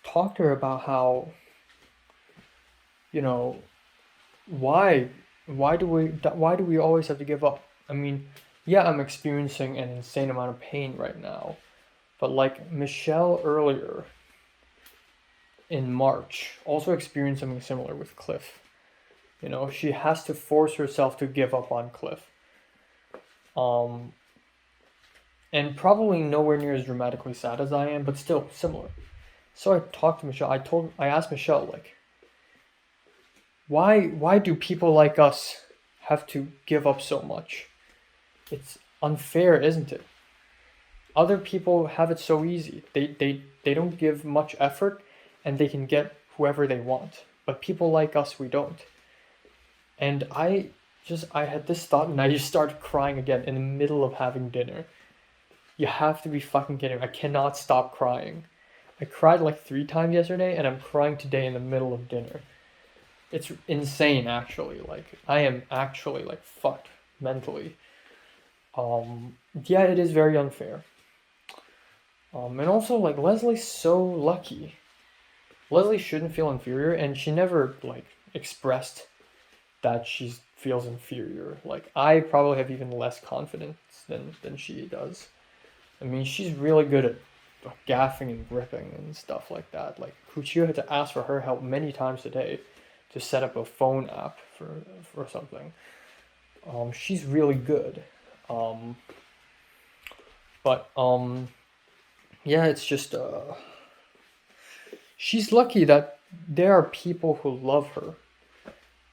talked to her about how, why do we always have to give up? I mean, yeah, I'm experiencing an insane amount of pain right now, but like Michelle earlier in March also experienced something similar with Cliff. She has to force herself to give up on Cliff. And probably nowhere near as dramatically sad as I am, but still similar. So I talked to Michelle. I asked Michelle, like, why do people like us have to give up so much? It's unfair, isn't it? Other people have it so easy. They don't give much effort, and they can get whoever they want. But people like us, we don't. And I had this thought, and I just started crying again in the middle of having dinner. You have to be fucking kidding me. I cannot stop crying. I cried like 3 times yesterday, and I'm crying today in the middle of dinner. It's insane, actually. Like, I am actually, like, fucked mentally. Yeah, it is very unfair. And also, like, Leslie's so lucky. Leslie shouldn't feel inferior, and she never, like, expressed that she feels inferior. Like, I probably have even less confidence than she does. I mean, she's really good at gaffing and gripping and stuff like that. Like, Kuchio had to ask for her help many times today to set up a phone app for something. She's really good. Yeah, it's just, she's lucky that there are people who love her.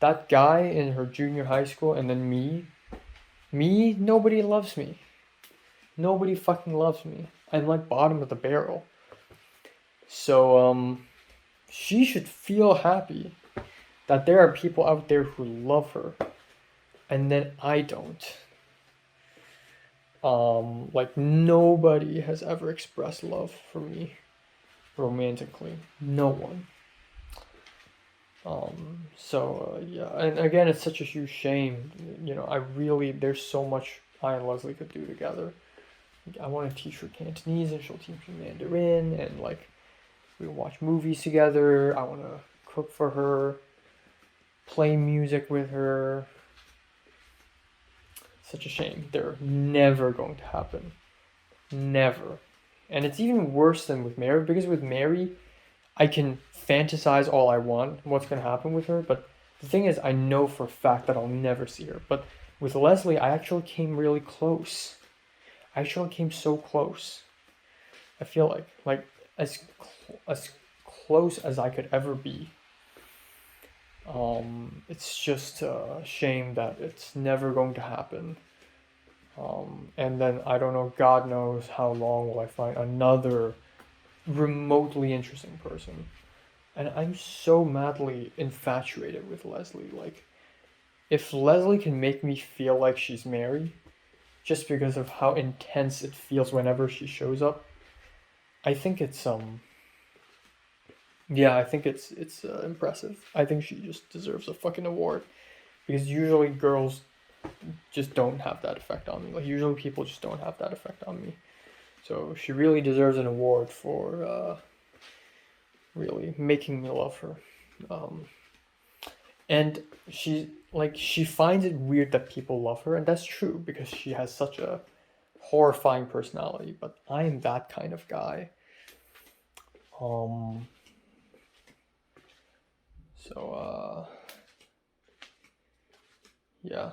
That guy in her junior high school, and then me Me, nobody loves me. Nobody fucking loves me. I'm like bottom of the barrel. So, she should feel happy that there are people out there who love her, and then I don't. Like nobody has ever expressed love for me romantically. No one. Yeah, and again, it's such a huge shame. There's so much I and Leslie could do together. I want to teach her Cantonese and she'll teach me Mandarin, and like we watch movies together. I want to cook for her, play music with her. Such a shame. They're never going to happen. Never. And it's even worse than with Mary, because with Mary, I can fantasize all I want what's going to happen with her, but the thing is, I know for a fact that I'll never see her. But with Leslie, I actually came really close. I actually came so close. I feel like as close as I could ever be. It's just a shame that it's never going to happen. And then I don't know, God knows how long will I find another remotely interesting person. And I'm so madly infatuated with Leslie. Like, if Leslie can make me feel like she's Mary, just because of how intense it feels whenever she shows up, I think it's impressive. I think she just deserves a fucking award, because usually girls just don't have that effect on me. Like, usually people just don't have that effect on me. So she really deserves an award for really making me love her. And she finds it weird that people love her, and that's true because she has such a horrifying personality, but I am that kind of guy. Yeah.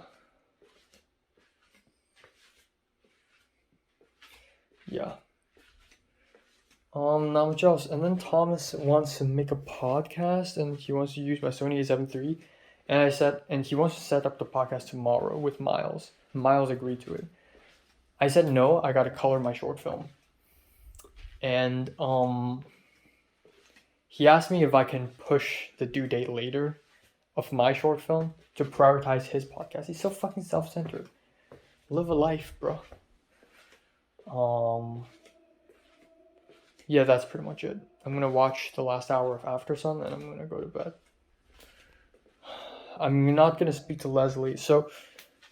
Yeah. Not much else. And then Thomas wants to make a podcast, and he wants to use my Sony A7 III. And he wants to set up the podcast tomorrow with Miles. Miles agreed to it. I said no, I gotta color my short film. And he asked me if I can push the due date later of my short film to prioritize his podcast. He's so fucking self-centered. Live a life, bro. Yeah, that's pretty much it. I'm gonna watch the last hour of After Sun, and I'm gonna go to bed. I'm not gonna speak to Leslie. So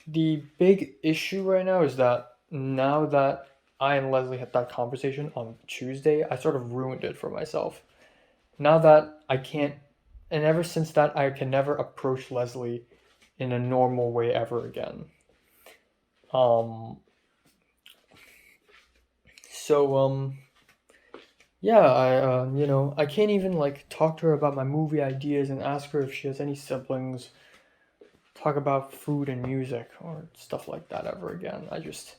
the big issue right now is that now that I and Leslie had that conversation on Tuesday, I sort of ruined it for myself. Now that I can't, and ever since that, I can never approach Leslie in a normal way ever again. Yeah, I can't even like talk to her about my movie ideas and ask her if she has any siblings, talk about food and music or stuff like that ever again. I just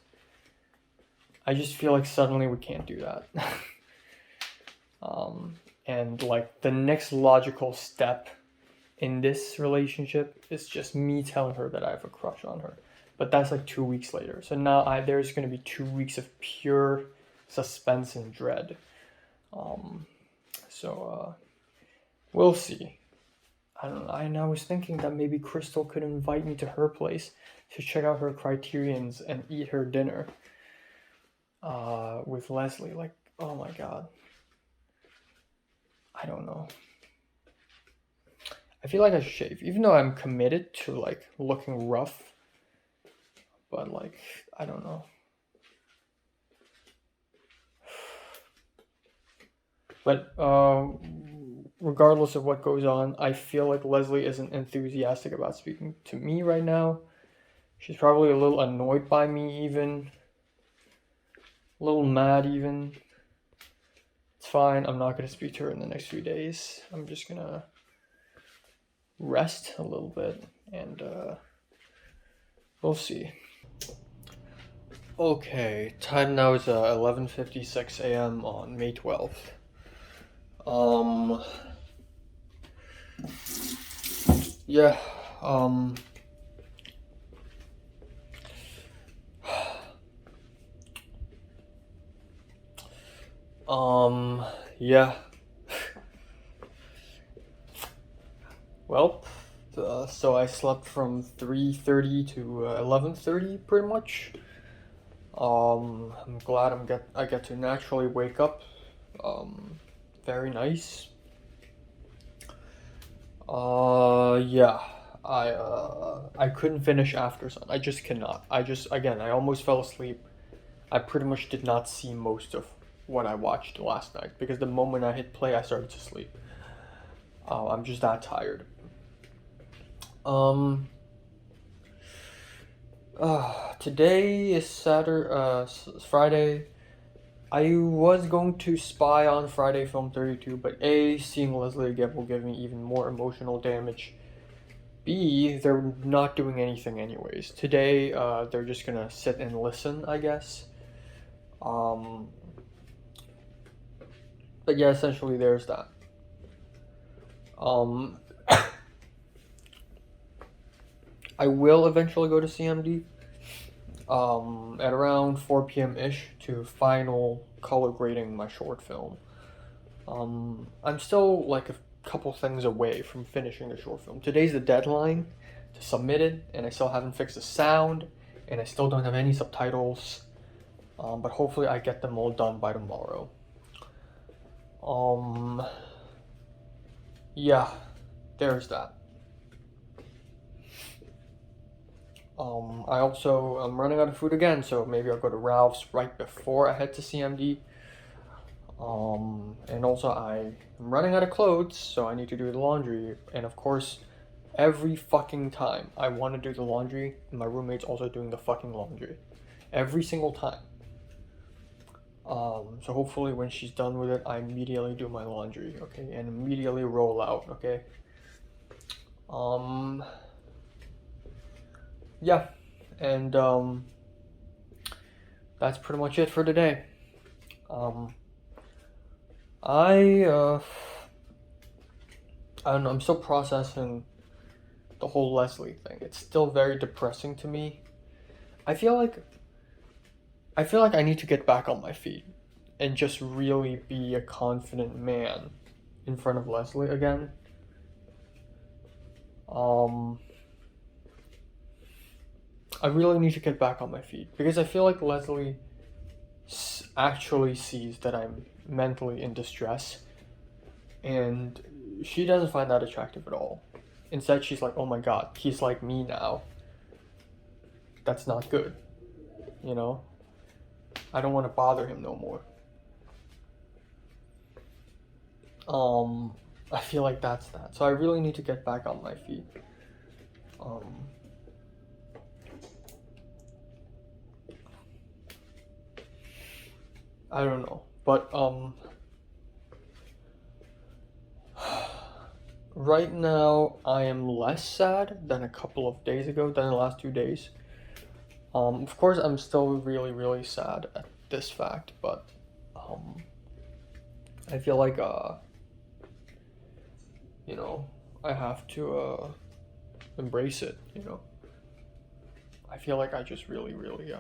feel like suddenly we can't do that. And like the next logical step in this relationship is just me telling her that I have a crush on her. But that's like 2 weeks later. So now there's going to be 2 weeks of pure suspense and dread. We'll see. I don't know. And I was thinking that maybe Crystal could invite me to her place to check out her Criterions and eat her dinner with Leslie. Like, oh my god. I don't know. I feel like I should shave, even though I'm committed to like looking rough. But like, I don't know. But regardless of what goes on, I feel like Leslie isn't enthusiastic about speaking to me right now. She's probably a little annoyed by me even. A little mad even. It's fine, I'm not going to speak to her in the next few days. I'm just going to rest a little bit and we'll see. Okay, time now is 11:56 a.m. on May 12th. Yeah. Well, so I slept from 3:30 to 11:30 pretty much. I'm glad I get to naturally wake up. Very nice. Yeah. I couldn't finish After Sun. I just cannot. I almost fell asleep. I pretty much did not see most of what I watched last night because the moment I hit play, I started to sleep. I'm just that tired. Today is Friday. I was going to spy on Friday Film 32, but A, seeing Leslie again will give me even more emotional damage. B, they're not doing anything anyways. Today, they're just gonna sit and listen, I guess. But yeah, essentially there's that. I will eventually go to CMD at around 4 p.m. ish to final color grading my short film. I'm still like a couple things away from finishing the short film. Today's the deadline to submit it, and I still haven't fixed the sound, and I still don't have any subtitles. But hopefully I get them all done by tomorrow. Yeah, there's that. I'm running out of food again, so maybe I'll go to Ralph's right before I head to CMD. And also I'm running out of clothes, so I need to do the laundry. And of course, every fucking time I want to do the laundry, my roommate's also doing the fucking laundry. Every single time. So hopefully when she's done with it, I immediately do my laundry, okay? And immediately roll out, okay? Yeah, and that's pretty much it for today. I don't know, I'm still processing the whole Leslie thing. It's still very depressing to me. I feel like I need to get back on my feet and just really be a confident man in front of Leslie again. I really need to get back on my feet because I feel like Leslie actually sees that I'm mentally in distress, and she doesn't find that attractive at all. Instead, she's like, oh my god, he's like me now. That's not good, you know? I don't want to bother him no more. I feel like that's that. So I really need to get back on my feet. I don't know, but right now I am less sad than a couple of days ago, than the last 2 days. Of course I'm still really, really sad at this fact, but I feel like you know, I have to embrace it, you know. I feel like I just really, really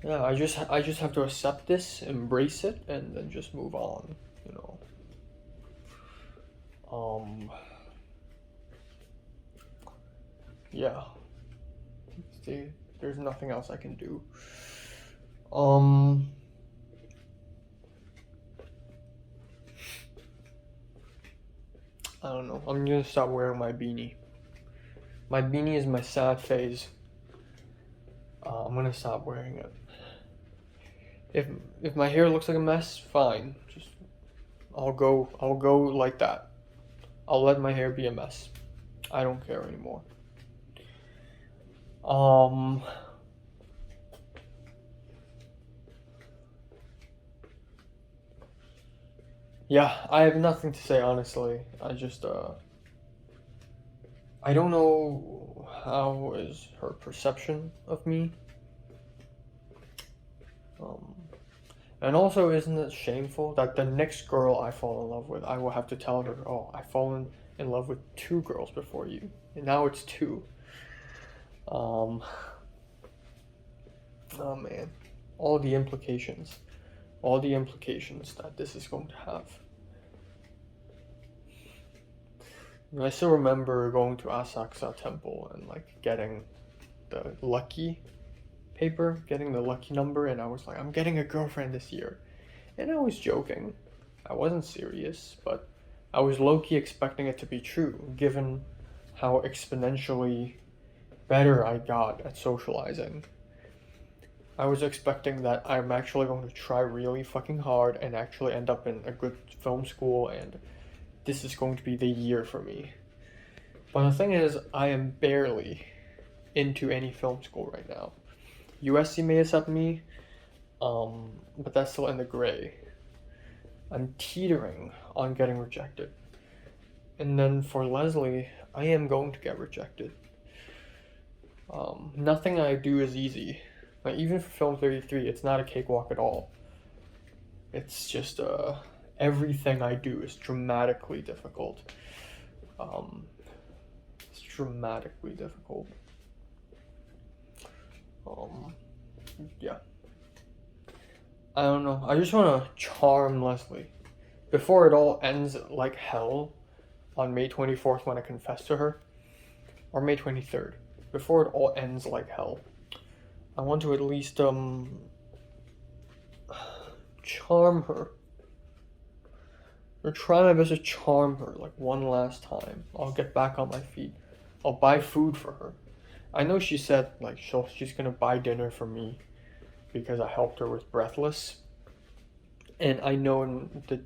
yeah, I just have to accept this, embrace it, and then just move on, you know. Yeah. See, there's nothing else I can do. I don't know. I'm gonna stop wearing my beanie. My beanie is my sad phase. I'm gonna stop wearing it. If my hair looks like a mess, fine. Just I'll go like that. I'll let my hair be a mess. I don't care anymore. Yeah, I have nothing to say honestly. I just I don't know how is her perception of me. And also, isn't it shameful that the next girl I fall in love with, I will have to tell her, oh, I've fallen in love with 2 girls before you, and now it's 2. Oh man, all the implications. all the implications that this is going to have. And I still remember going to Asakusa Temple and like getting the lucky paper, getting the lucky number, and I was like, I'm getting a girlfriend this year. And I was joking. I wasn't serious, but I was low-key expecting it to be true, given how exponentially better I got at socializing. I was expecting that I'm actually going to try really fucking hard and actually end up in a good film school, and this is going to be the year for me. But the thing is, I am barely into any film school right now. USC may accept me, but that's still in the gray. I'm teetering on getting rejected. And then for Leslie, I am going to get rejected. Nothing I do is easy. Like, even for Film 33, it's not a cakewalk at all. It's just, everything I do is dramatically difficult. It's dramatically difficult. Yeah. I don't know. I just want to charm Leslie. Before it all ends like hell on May 24th when I confess to her, or May 23rd. Before it all ends like hell, I want to at least, charm her. Or try my best to charm her, like, one last time. I'll get back on my feet. I'll buy food for her. I know she said, like, she's gonna buy dinner for me because I helped her with Breathless. And I know in the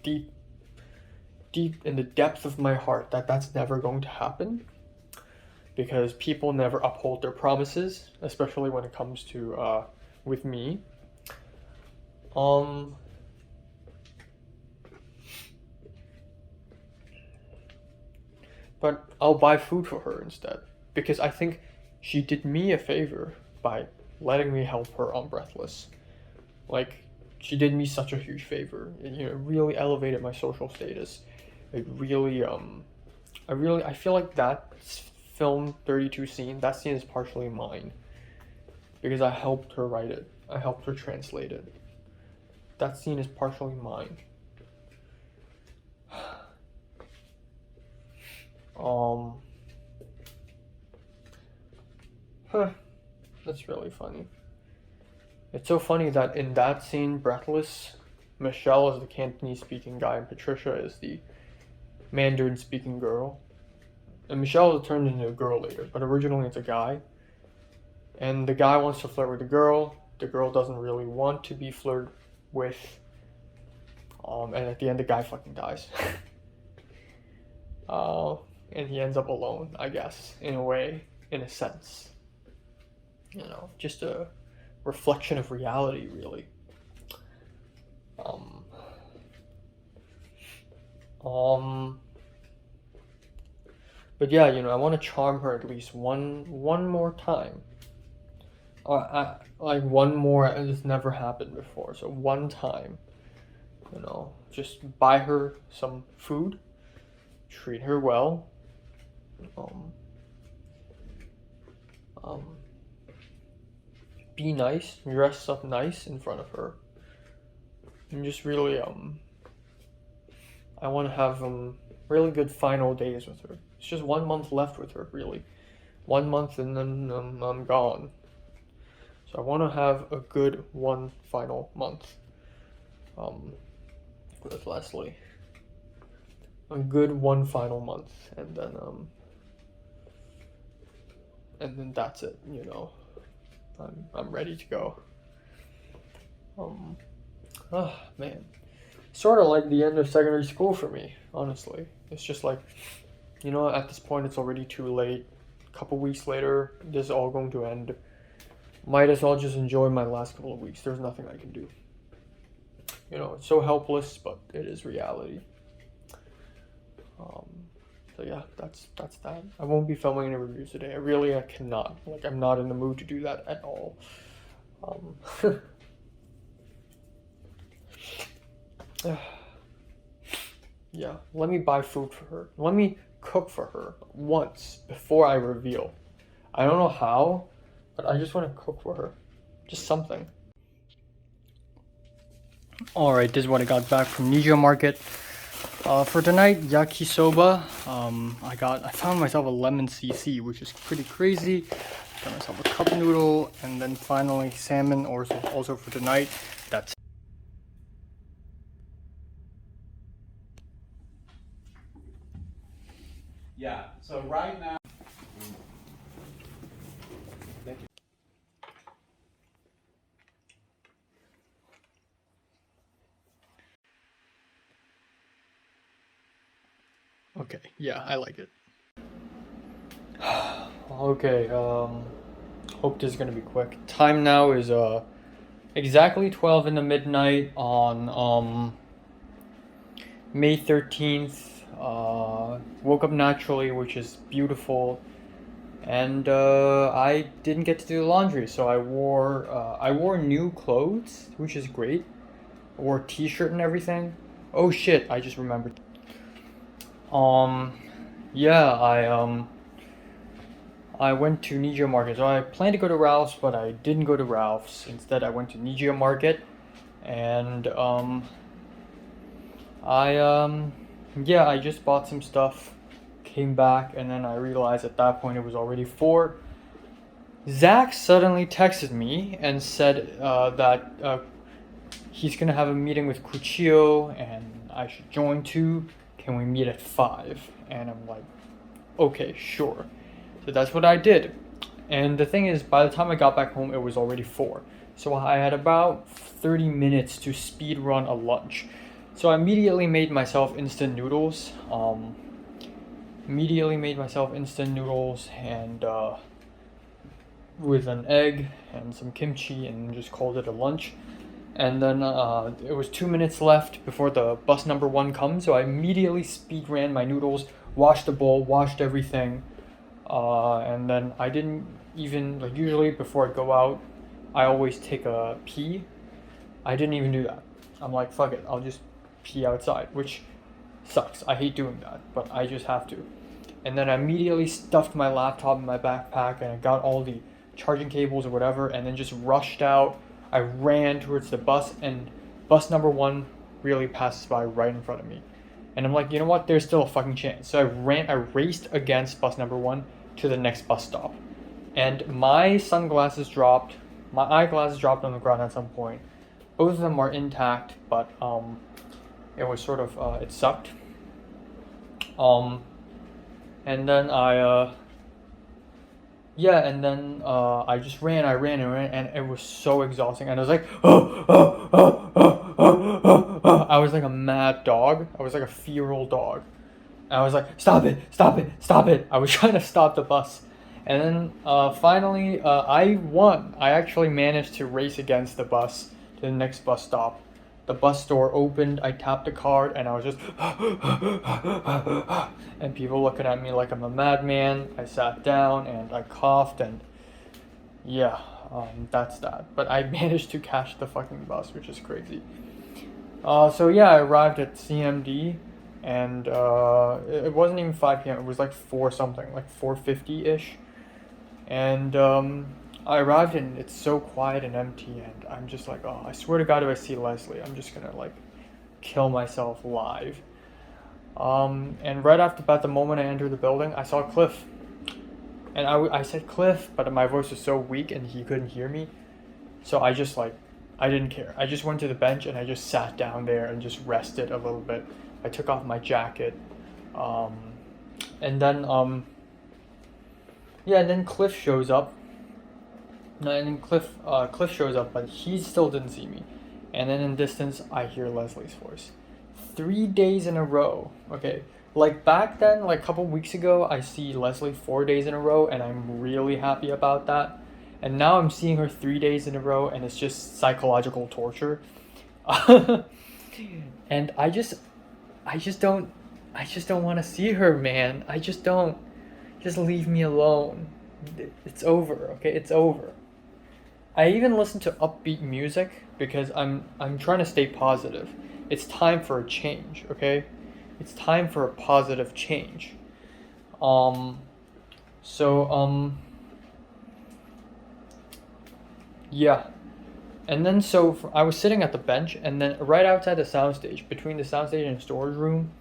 deep in the depth of my heart that that's never going to happen. Because people never uphold their promises, especially when it comes to, with me. But I'll buy food for her instead. Because I think she did me a favor by letting me help her on Breathless. Like, she did me such a huge favor. It really elevated my social status. It really, I feel like that Film 32 scene, that scene is partially mine. Because I helped her write it. I helped her translate it. That scene is partially mine. That's really funny. It's so funny that in that scene, Breathless, Michelle is the Cantonese speaking guy and Patricia is the Mandarin speaking girl. And Michelle is turned into a girl later, but originally it's a guy. And the guy wants to flirt with the girl doesn't really want to be flirted with. And at the end the guy fucking dies. And he ends up alone, I guess, in a way, in a sense. You know, just a reflection of reality, really. But yeah, you know, I want to charm her at least one more time. Like one more, it's never happened before, so one time. You know, just buy her some food, treat her well. Be nice, dress up nice in front of her, and just really I want to have really good final days with her. It's just 1 month left with her, really. 1 month and then I'm gone. So I want to have a good one final month with Leslie. A good one final month, and then that's it, you know. I'm ready to go. Oh man, sort of like the end of secondary school for me, honestly. It's just like, you know, at this point it's already too late. A couple weeks later, this is all going to end. Might as well just enjoy my last couple of weeks. There's nothing I can do. You know, it's so helpless, but it is reality. So yeah, that's that. I won't be filming any reviews today. I cannot. Like, I'm not in the mood to do that at all. Yeah, let me buy food for her. Let me cook for her once before I reveal. I don't know how, but I just want to cook for her. Just something. Alright, this is what I got back from Nijio Market. For tonight, yakisoba. I found myself a lemon CC, which is pretty crazy. Got myself a cup noodle, and then finally salmon, also for tonight. That's Yeah, so right now. okay. Yeah, I like it. Okay, hope this is gonna be quick. Time now is exactly 12 in the midnight on May 13th. Woke up naturally, which is beautiful, and I didn't get to do the laundry, so I wore new clothes, which is great. I wore a t-shirt and everything. Oh shit, I just remembered. Yeah, I went to Nijio Market. So I planned to go to Ralph's, but I didn't go to Ralph's. Instead, I went to Nijio Market, and yeah, I just bought some stuff, came back, and then I realized at that point it was already 4. Zach suddenly texted me and said that he's gonna have a meeting with Kuchio and I should join too. Can we meet at 5? And I'm like, okay, sure. So that's what I did. And the thing is, by the time I got back home, it was already 4. So I had about 30 minutes to speed run a lunch. So I immediately made myself instant noodles. And with an egg and some kimchi, and just called it a lunch. And then it was 2 minutes left before the bus number 1 comes, so I immediately speed ran my noodles, washed the bowl, washed everything, and then I didn't even, like, usually before I go out, I always take a pee. I didn't even do that. I'm like, fuck it, I'll just pee outside, which sucks. I hate doing that, but I just have to. And then I immediately stuffed my laptop in my backpack, and I got all the charging cables or whatever, and then just rushed out. I ran towards the bus, and bus number 1 really passes by right in front of me. And I'm like, you know what? There's still a fucking chance. So I raced against bus number 1 to the next bus stop. And my eyeglasses dropped on the ground at some point. Both of them are intact, but it was sort of, it sucked. And then I just ran, and it was so exhausting. And I was like, I was like a mad dog. I was like a feral dog. And I was like, stop it. I was trying to stop the bus. And then finally, I won. I actually managed to race against the bus to the next bus stop. The bus door opened, I tapped the card, and I was just and people looking at me like I'm a madman. I sat down and I coughed, and yeah, that's that. But I managed to catch the fucking bus, which is crazy. So yeah, I arrived at CMD, and it wasn't even 5 p.m. It was like 4 something, like 4:50-ish. And I arrived, and it's so quiet and empty, and I'm just like, oh, I swear to God, if I see Leslie, I'm just gonna like kill myself live. And right after about the moment I entered the building, I saw Cliff. And I said Cliff, but my voice was so weak and he couldn't hear me. So I just like, I didn't care. I just went to the bench and I just sat down there and just rested a little bit. I took off my jacket. And then, yeah, and then Cliff shows up. And then Cliff shows up, but he still didn't see me. And then in distance, I hear Leslie's voice. 3 days in a row. Okay, like back then, like a couple weeks ago, I see Leslie 4 days in a row, and I'm really happy about that. And now I'm seeing her 3 days in a row, and it's just psychological torture. And I just don't want to see her, man. I just don't. Just leave me alone. It's over, okay? It's over. I even listen to upbeat music because I'm trying to stay positive. It's time for a change, okay? It's time for a positive change. Yeah. And then so I was sitting at the bench, and then right outside the soundstage, between the soundstage and the storage room,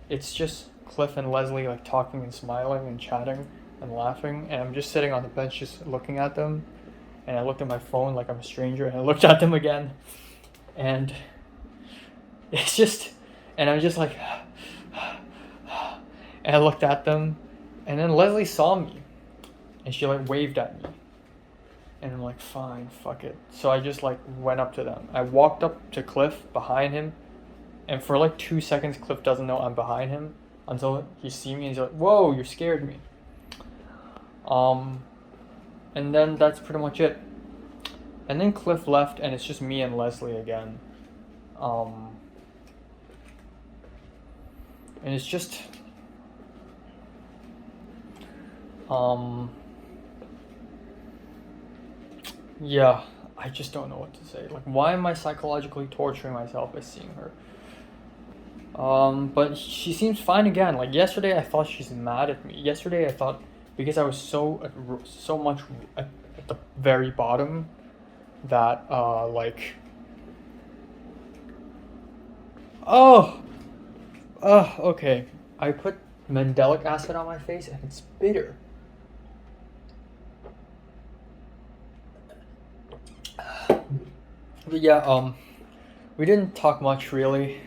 it's just Cliff and Leslie like talking and smiling and chatting and laughing, and I'm just sitting on the bench just looking at them. And I looked at my phone like I'm a stranger, and I looked at them again, and it's just, and I'm just like, and I looked at them, and then Leslie saw me, and she like waved at me, and I'm like, fine, fuck it. So I just like went up to them. I walked up to Cliff behind him, and for like 2 seconds, Cliff doesn't know I'm behind him until he sees me, and he's like, whoa, you scared me. And then that's pretty much it. And then Cliff left, and it's just me and Leslie again. And it's just, yeah, I just don't know what to say. Like, why am I psychologically torturing myself by seeing her? But she seems fine again. Like, yesterday I thought she's mad at me. Yesterday I thought, because I was so much at the very bottom, that like, okay, I put mandelic acid on my face and it's bitter. But yeah, we didn't talk much really.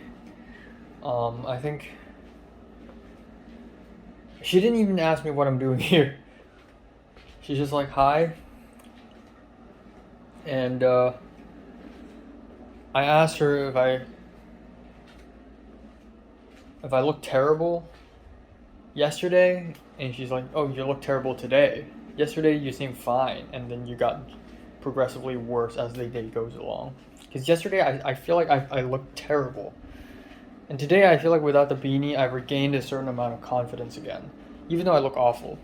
I think she didn't even ask me what I'm doing here. She's just like, hi. And I asked her if I look terrible yesterday, and she's like, oh, you look terrible today. Yesterday you seemed fine, and then you got progressively worse as the day goes along. Because yesterday I feel like I looked terrible. And today I feel like without the beanie I've regained a certain amount of confidence again. Even though I look awful.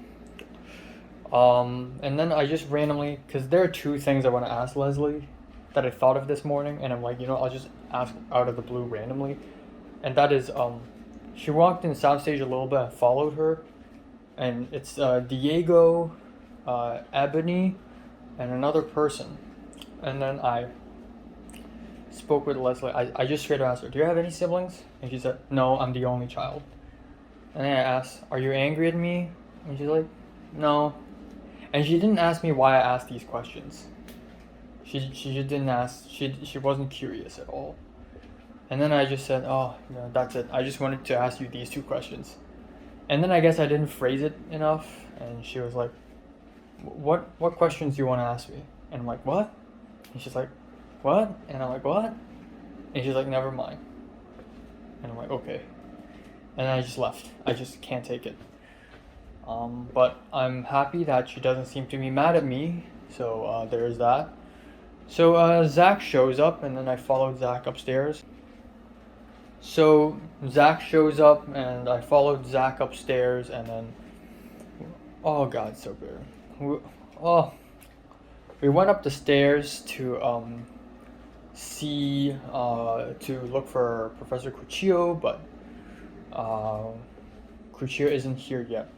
And then I just randomly, because there are 2 things I want to ask Leslie that I thought of this morning, and I'm like, you know, I'll just ask out of the blue randomly. And that is, she walked in the soundstage a little bit, I followed her, and it's Diego, Ebony, and another person. And then I spoke with Leslie. I just straight up asked her, do you have any siblings? And she said, no, I'm the only child. And then I asked, are you angry at me? And she's like, no. And she didn't ask me why I asked these questions. She just didn't ask, she wasn't curious at all. And then I just said, oh, no, that's it. I just wanted to ask you these 2 questions. And then I guess I didn't phrase it enough, and she was like, what questions do you want to ask me? And I'm like, what? And she's like, what? And I'm like, what? And she's like, never mind. And I'm like, okay. And I just left. I just can't take it. But I'm happy that she doesn't seem to be mad at me. So there's that. So Zach shows up, and then I followed Zach upstairs. So Zach shows up, and I followed Zach upstairs, and then, oh god, so bitter. We went up the stairs to to look for Professor Cuchillo, but Cuchillo isn't here yet.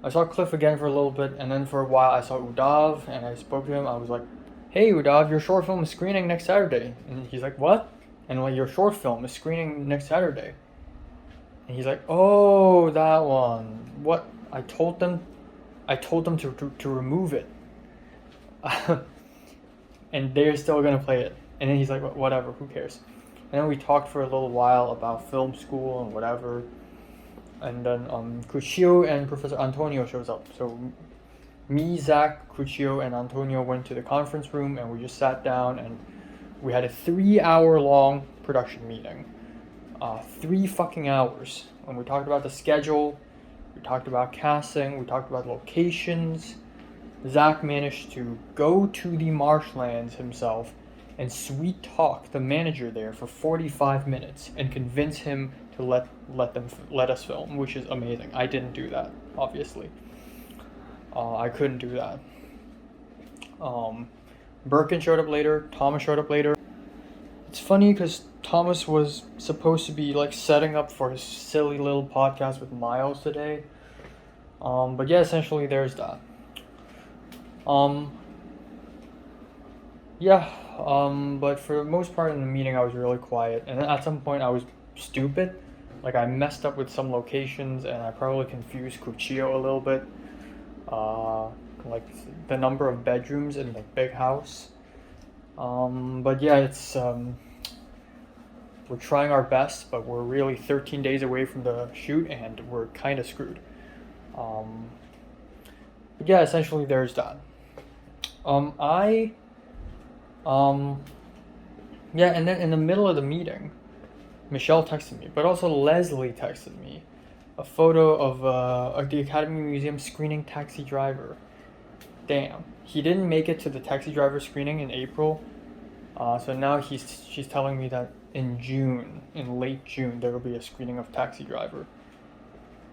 I saw Cliff again for a little bit, and then for a while I saw Udav, and I spoke to him. I was like, hey Udav, your short film is screening next Saturday. And he's like, what? And like, your short film is screening next Saturday. And he's like, oh, that one. What? I told them to remove it. And they're still gonna play it. And then he's like, whatever, who cares? And then we talked for a little while about film school and whatever. And then Cuchillo and Professor Antonio shows up. So me, Zach, Cuchillo, and Antonio went to the conference room, and we just sat down, and we had a 3-hour-long production meeting. 3 fucking hours. And we talked about the schedule, we talked about casting, we talked about locations. Zach managed to go to the marshlands himself and sweet talk the manager there for 45 minutes and convince him to let us film, which is amazing. I didn't do that, obviously. I couldn't do that. Birkin showed up later. Thomas showed up later. It's funny because Thomas was supposed to be like setting up for his silly little podcast with Miles today. But yeah, essentially there's that. Yeah, but for the most part in the meeting, I was really quiet, and then at some point, I was stupid. Like, I messed up with some locations, and I probably confused Cuchillo a little bit. Uh, like the number of bedrooms in the big house. But yeah, we're trying our best, but we're really 13 days away from the shoot, and we're kind of screwed. Um, but yeah, essentially, there's that. Um, I um, yeah, and then in the middle of the meeting, Michelle texted me, but also Leslie texted me a photo of the Academy Museum screening Taxi Driver. Damn, he didn't make it to the Taxi Driver screening in April. So now she's telling me that in June, in late June, there will be a screening of Taxi Driver.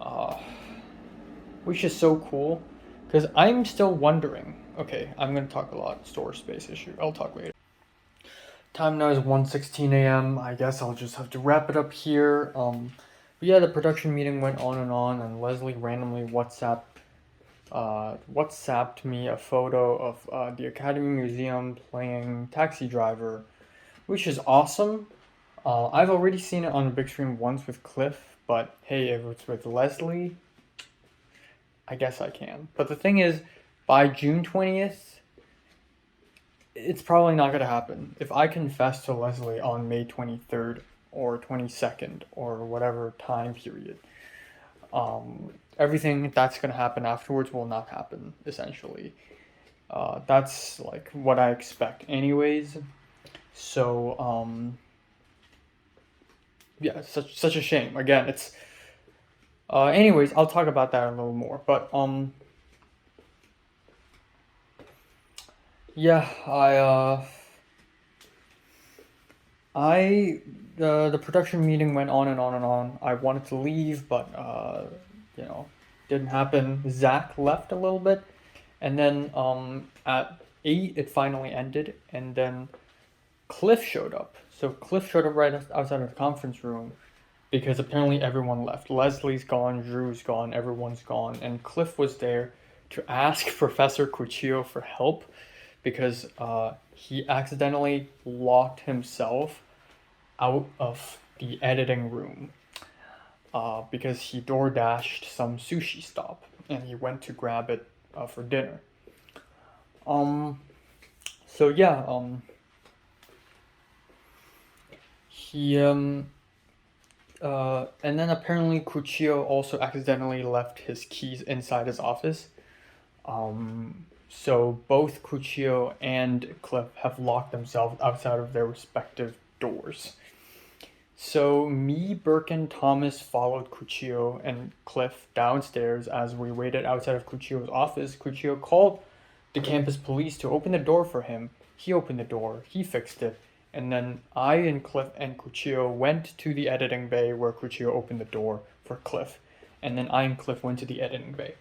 Uh, which is so cool, because I'm still wondering. Okay, I'm gonna talk a lot storage space issue. I'll talk later. Time now is 1:16 a.m. I guess I'll just have to wrap it up here. But yeah, the production meeting went on, and Leslie randomly WhatsApped me a photo of the Academy Museum playing Taxi Driver, which is awesome. I've already seen it on the big screen once with Cliff, but hey, if it's with Leslie, I guess I can. But the thing is, by June 20th, it's probably not going to happen. If I confess to Leslie on May 23rd or 22nd or whatever time period, everything that's going to happen afterwards will not happen, essentially. That's like what I expect, anyways. So, yeah, such a shame. Again, it's. Anyways, I'll talk about that a little more. But yeah, the production meeting went on and on and on. I wanted to leave, but you know, didn't happen. Zach left a little bit, and then at 8 it finally ended, and then Cliff showed up. So Cliff showed up right outside of the conference room because apparently everyone left. Leslie's gone, Drew's gone, everyone's gone, and Cliff was there to ask Professor Cuchillo for help because he accidentally locked himself out of the editing room because he door dashed some sushi stop and he went to grab it for dinner. So yeah, he and then apparently Cuchillo also accidentally left his keys inside his office. So both Cuchillo and Cliff have locked themselves outside of their respective doors. So me, Birkin, Thomas followed Cuchillo and Cliff downstairs as we waited outside of Cuchillo's office. Cuchillo called the campus police to open the door for him. He opened the door, he fixed it, and then I and Cliff and Cuchillo went to the editing bay where Cuchillo opened the door for Cliff. And then I and Cliff went to the editing bay.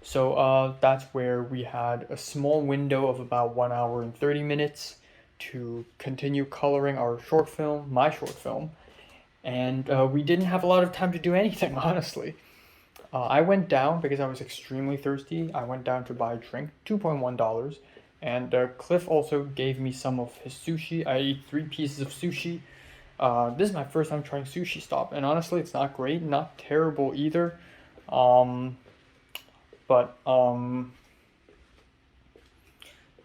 So that's where we had a small window of about 1 hour and 30 minutes to continue coloring our short film, my short film. And we didn't have a lot of time to do anything, honestly. I went down because I was extremely thirsty. I went down to buy a drink, $2.1. And Cliff also gave me some of his sushi. I ate 3 pieces of sushi. This is my first time trying Sushi Stop. And honestly, it's not great, not terrible either. But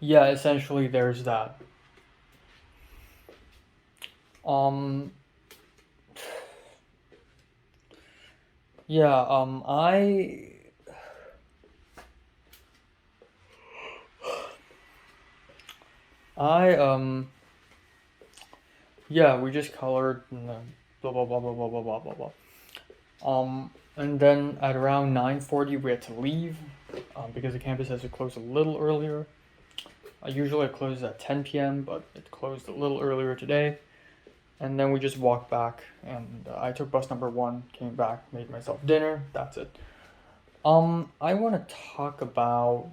yeah, essentially there's that. Yeah, yeah, we just colored and then blah blah blah blah blah blah blah blah blah. And then at around 9:40 we had to leave because the campus has to close a little earlier. Usually it closes at 10 p.m., but it closed a little earlier today. And then we just walked back, and I took bus number 1, came back, made myself dinner. That's it. I want to talk about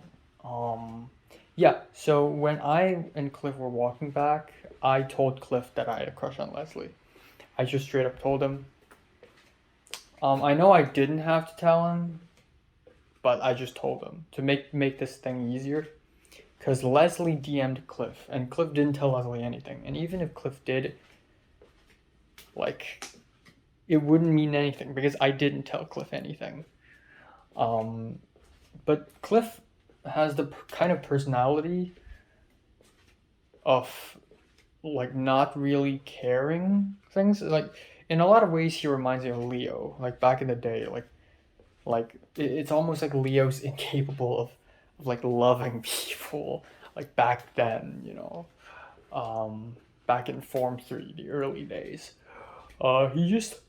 yeah. So when I and Cliff were walking back, I told Cliff that I had a crush on Leslie. I just straight up told him. I know I didn't have to tell him, but I just told him to make this thing easier. because Leslie DM'd Cliff, and Cliff didn't tell Leslie anything. And even if Cliff did, like, it wouldn't mean anything because I didn't tell Cliff anything. But Cliff has the kind of personality of, like, not really caring things. Like, in a lot of ways, he reminds me of Leo. Like, back in the day, it's almost like Leo's incapable of like loving people. Like back then, back in Form 3, the early days. He just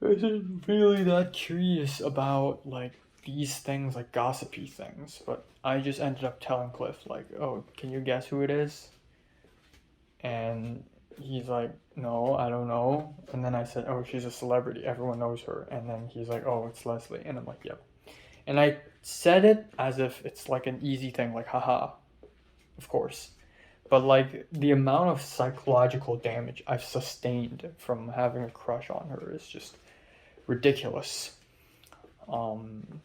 isn't really that curious about like these things, like gossipy things. But I just ended up telling Cliff, like, oh, can you guess who it is? And he's like, no, I don't know. And then I said, oh, she's a celebrity, everyone knows her. And then he's like, oh, it's Leslie. And I'm like, yep. And I said it as if it's like an easy thing, like, haha, of course. But like the amount of psychological damage I've sustained from having a crush on her is just ridiculous. And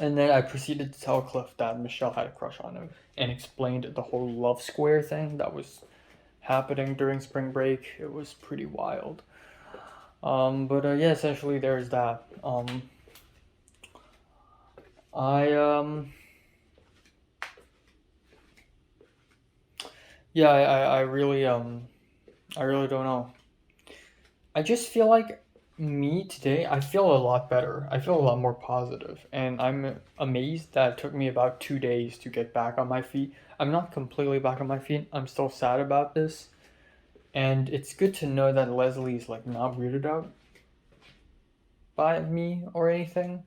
then I proceeded to tell Cliff that Michelle had a crush on him and explained the whole love square thing that was happening during spring break. It was pretty wild. Yeah, essentially there's that. I really don't know. I just feel like me today, I feel a lot better. I feel a lot more positive, and I'm amazed that it took me about 2 days to get back on my feet. I'm not completely back on my feet. I'm still sad about this, and it's good to know that Leslie's like not weirded out by me or anything.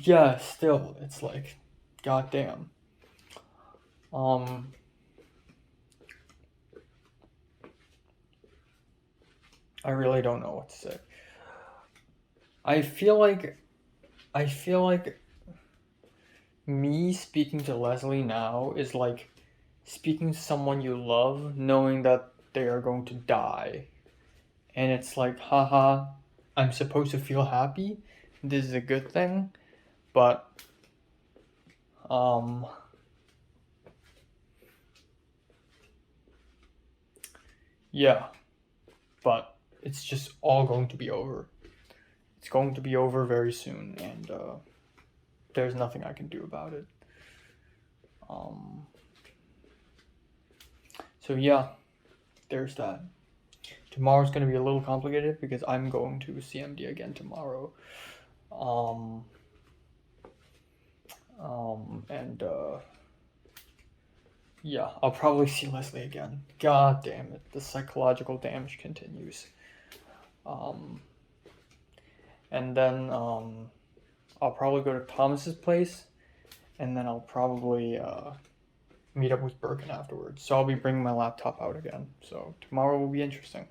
Yeah, still, it's like, goddamn. I really don't know what to say. I feel like me speaking to Leslie now is like speaking to someone you love, knowing that they are going to die. And it's like, haha, I'm supposed to feel happy. This is a good thing. But, yeah. But it's just all going to be over. It's going to be over very soon, and there's nothing I can do about it. So yeah, there's that. Tomorrow's going to be a little complicated because I'm going to CMD again tomorrow. Yeah, I'll probably see Leslie again. God damn it, the psychological damage continues. And then I'll probably go to Thomas's place, and then I'll probably meet up with Birkin afterwards. So I'll be bringing my laptop out again. So tomorrow will be interesting.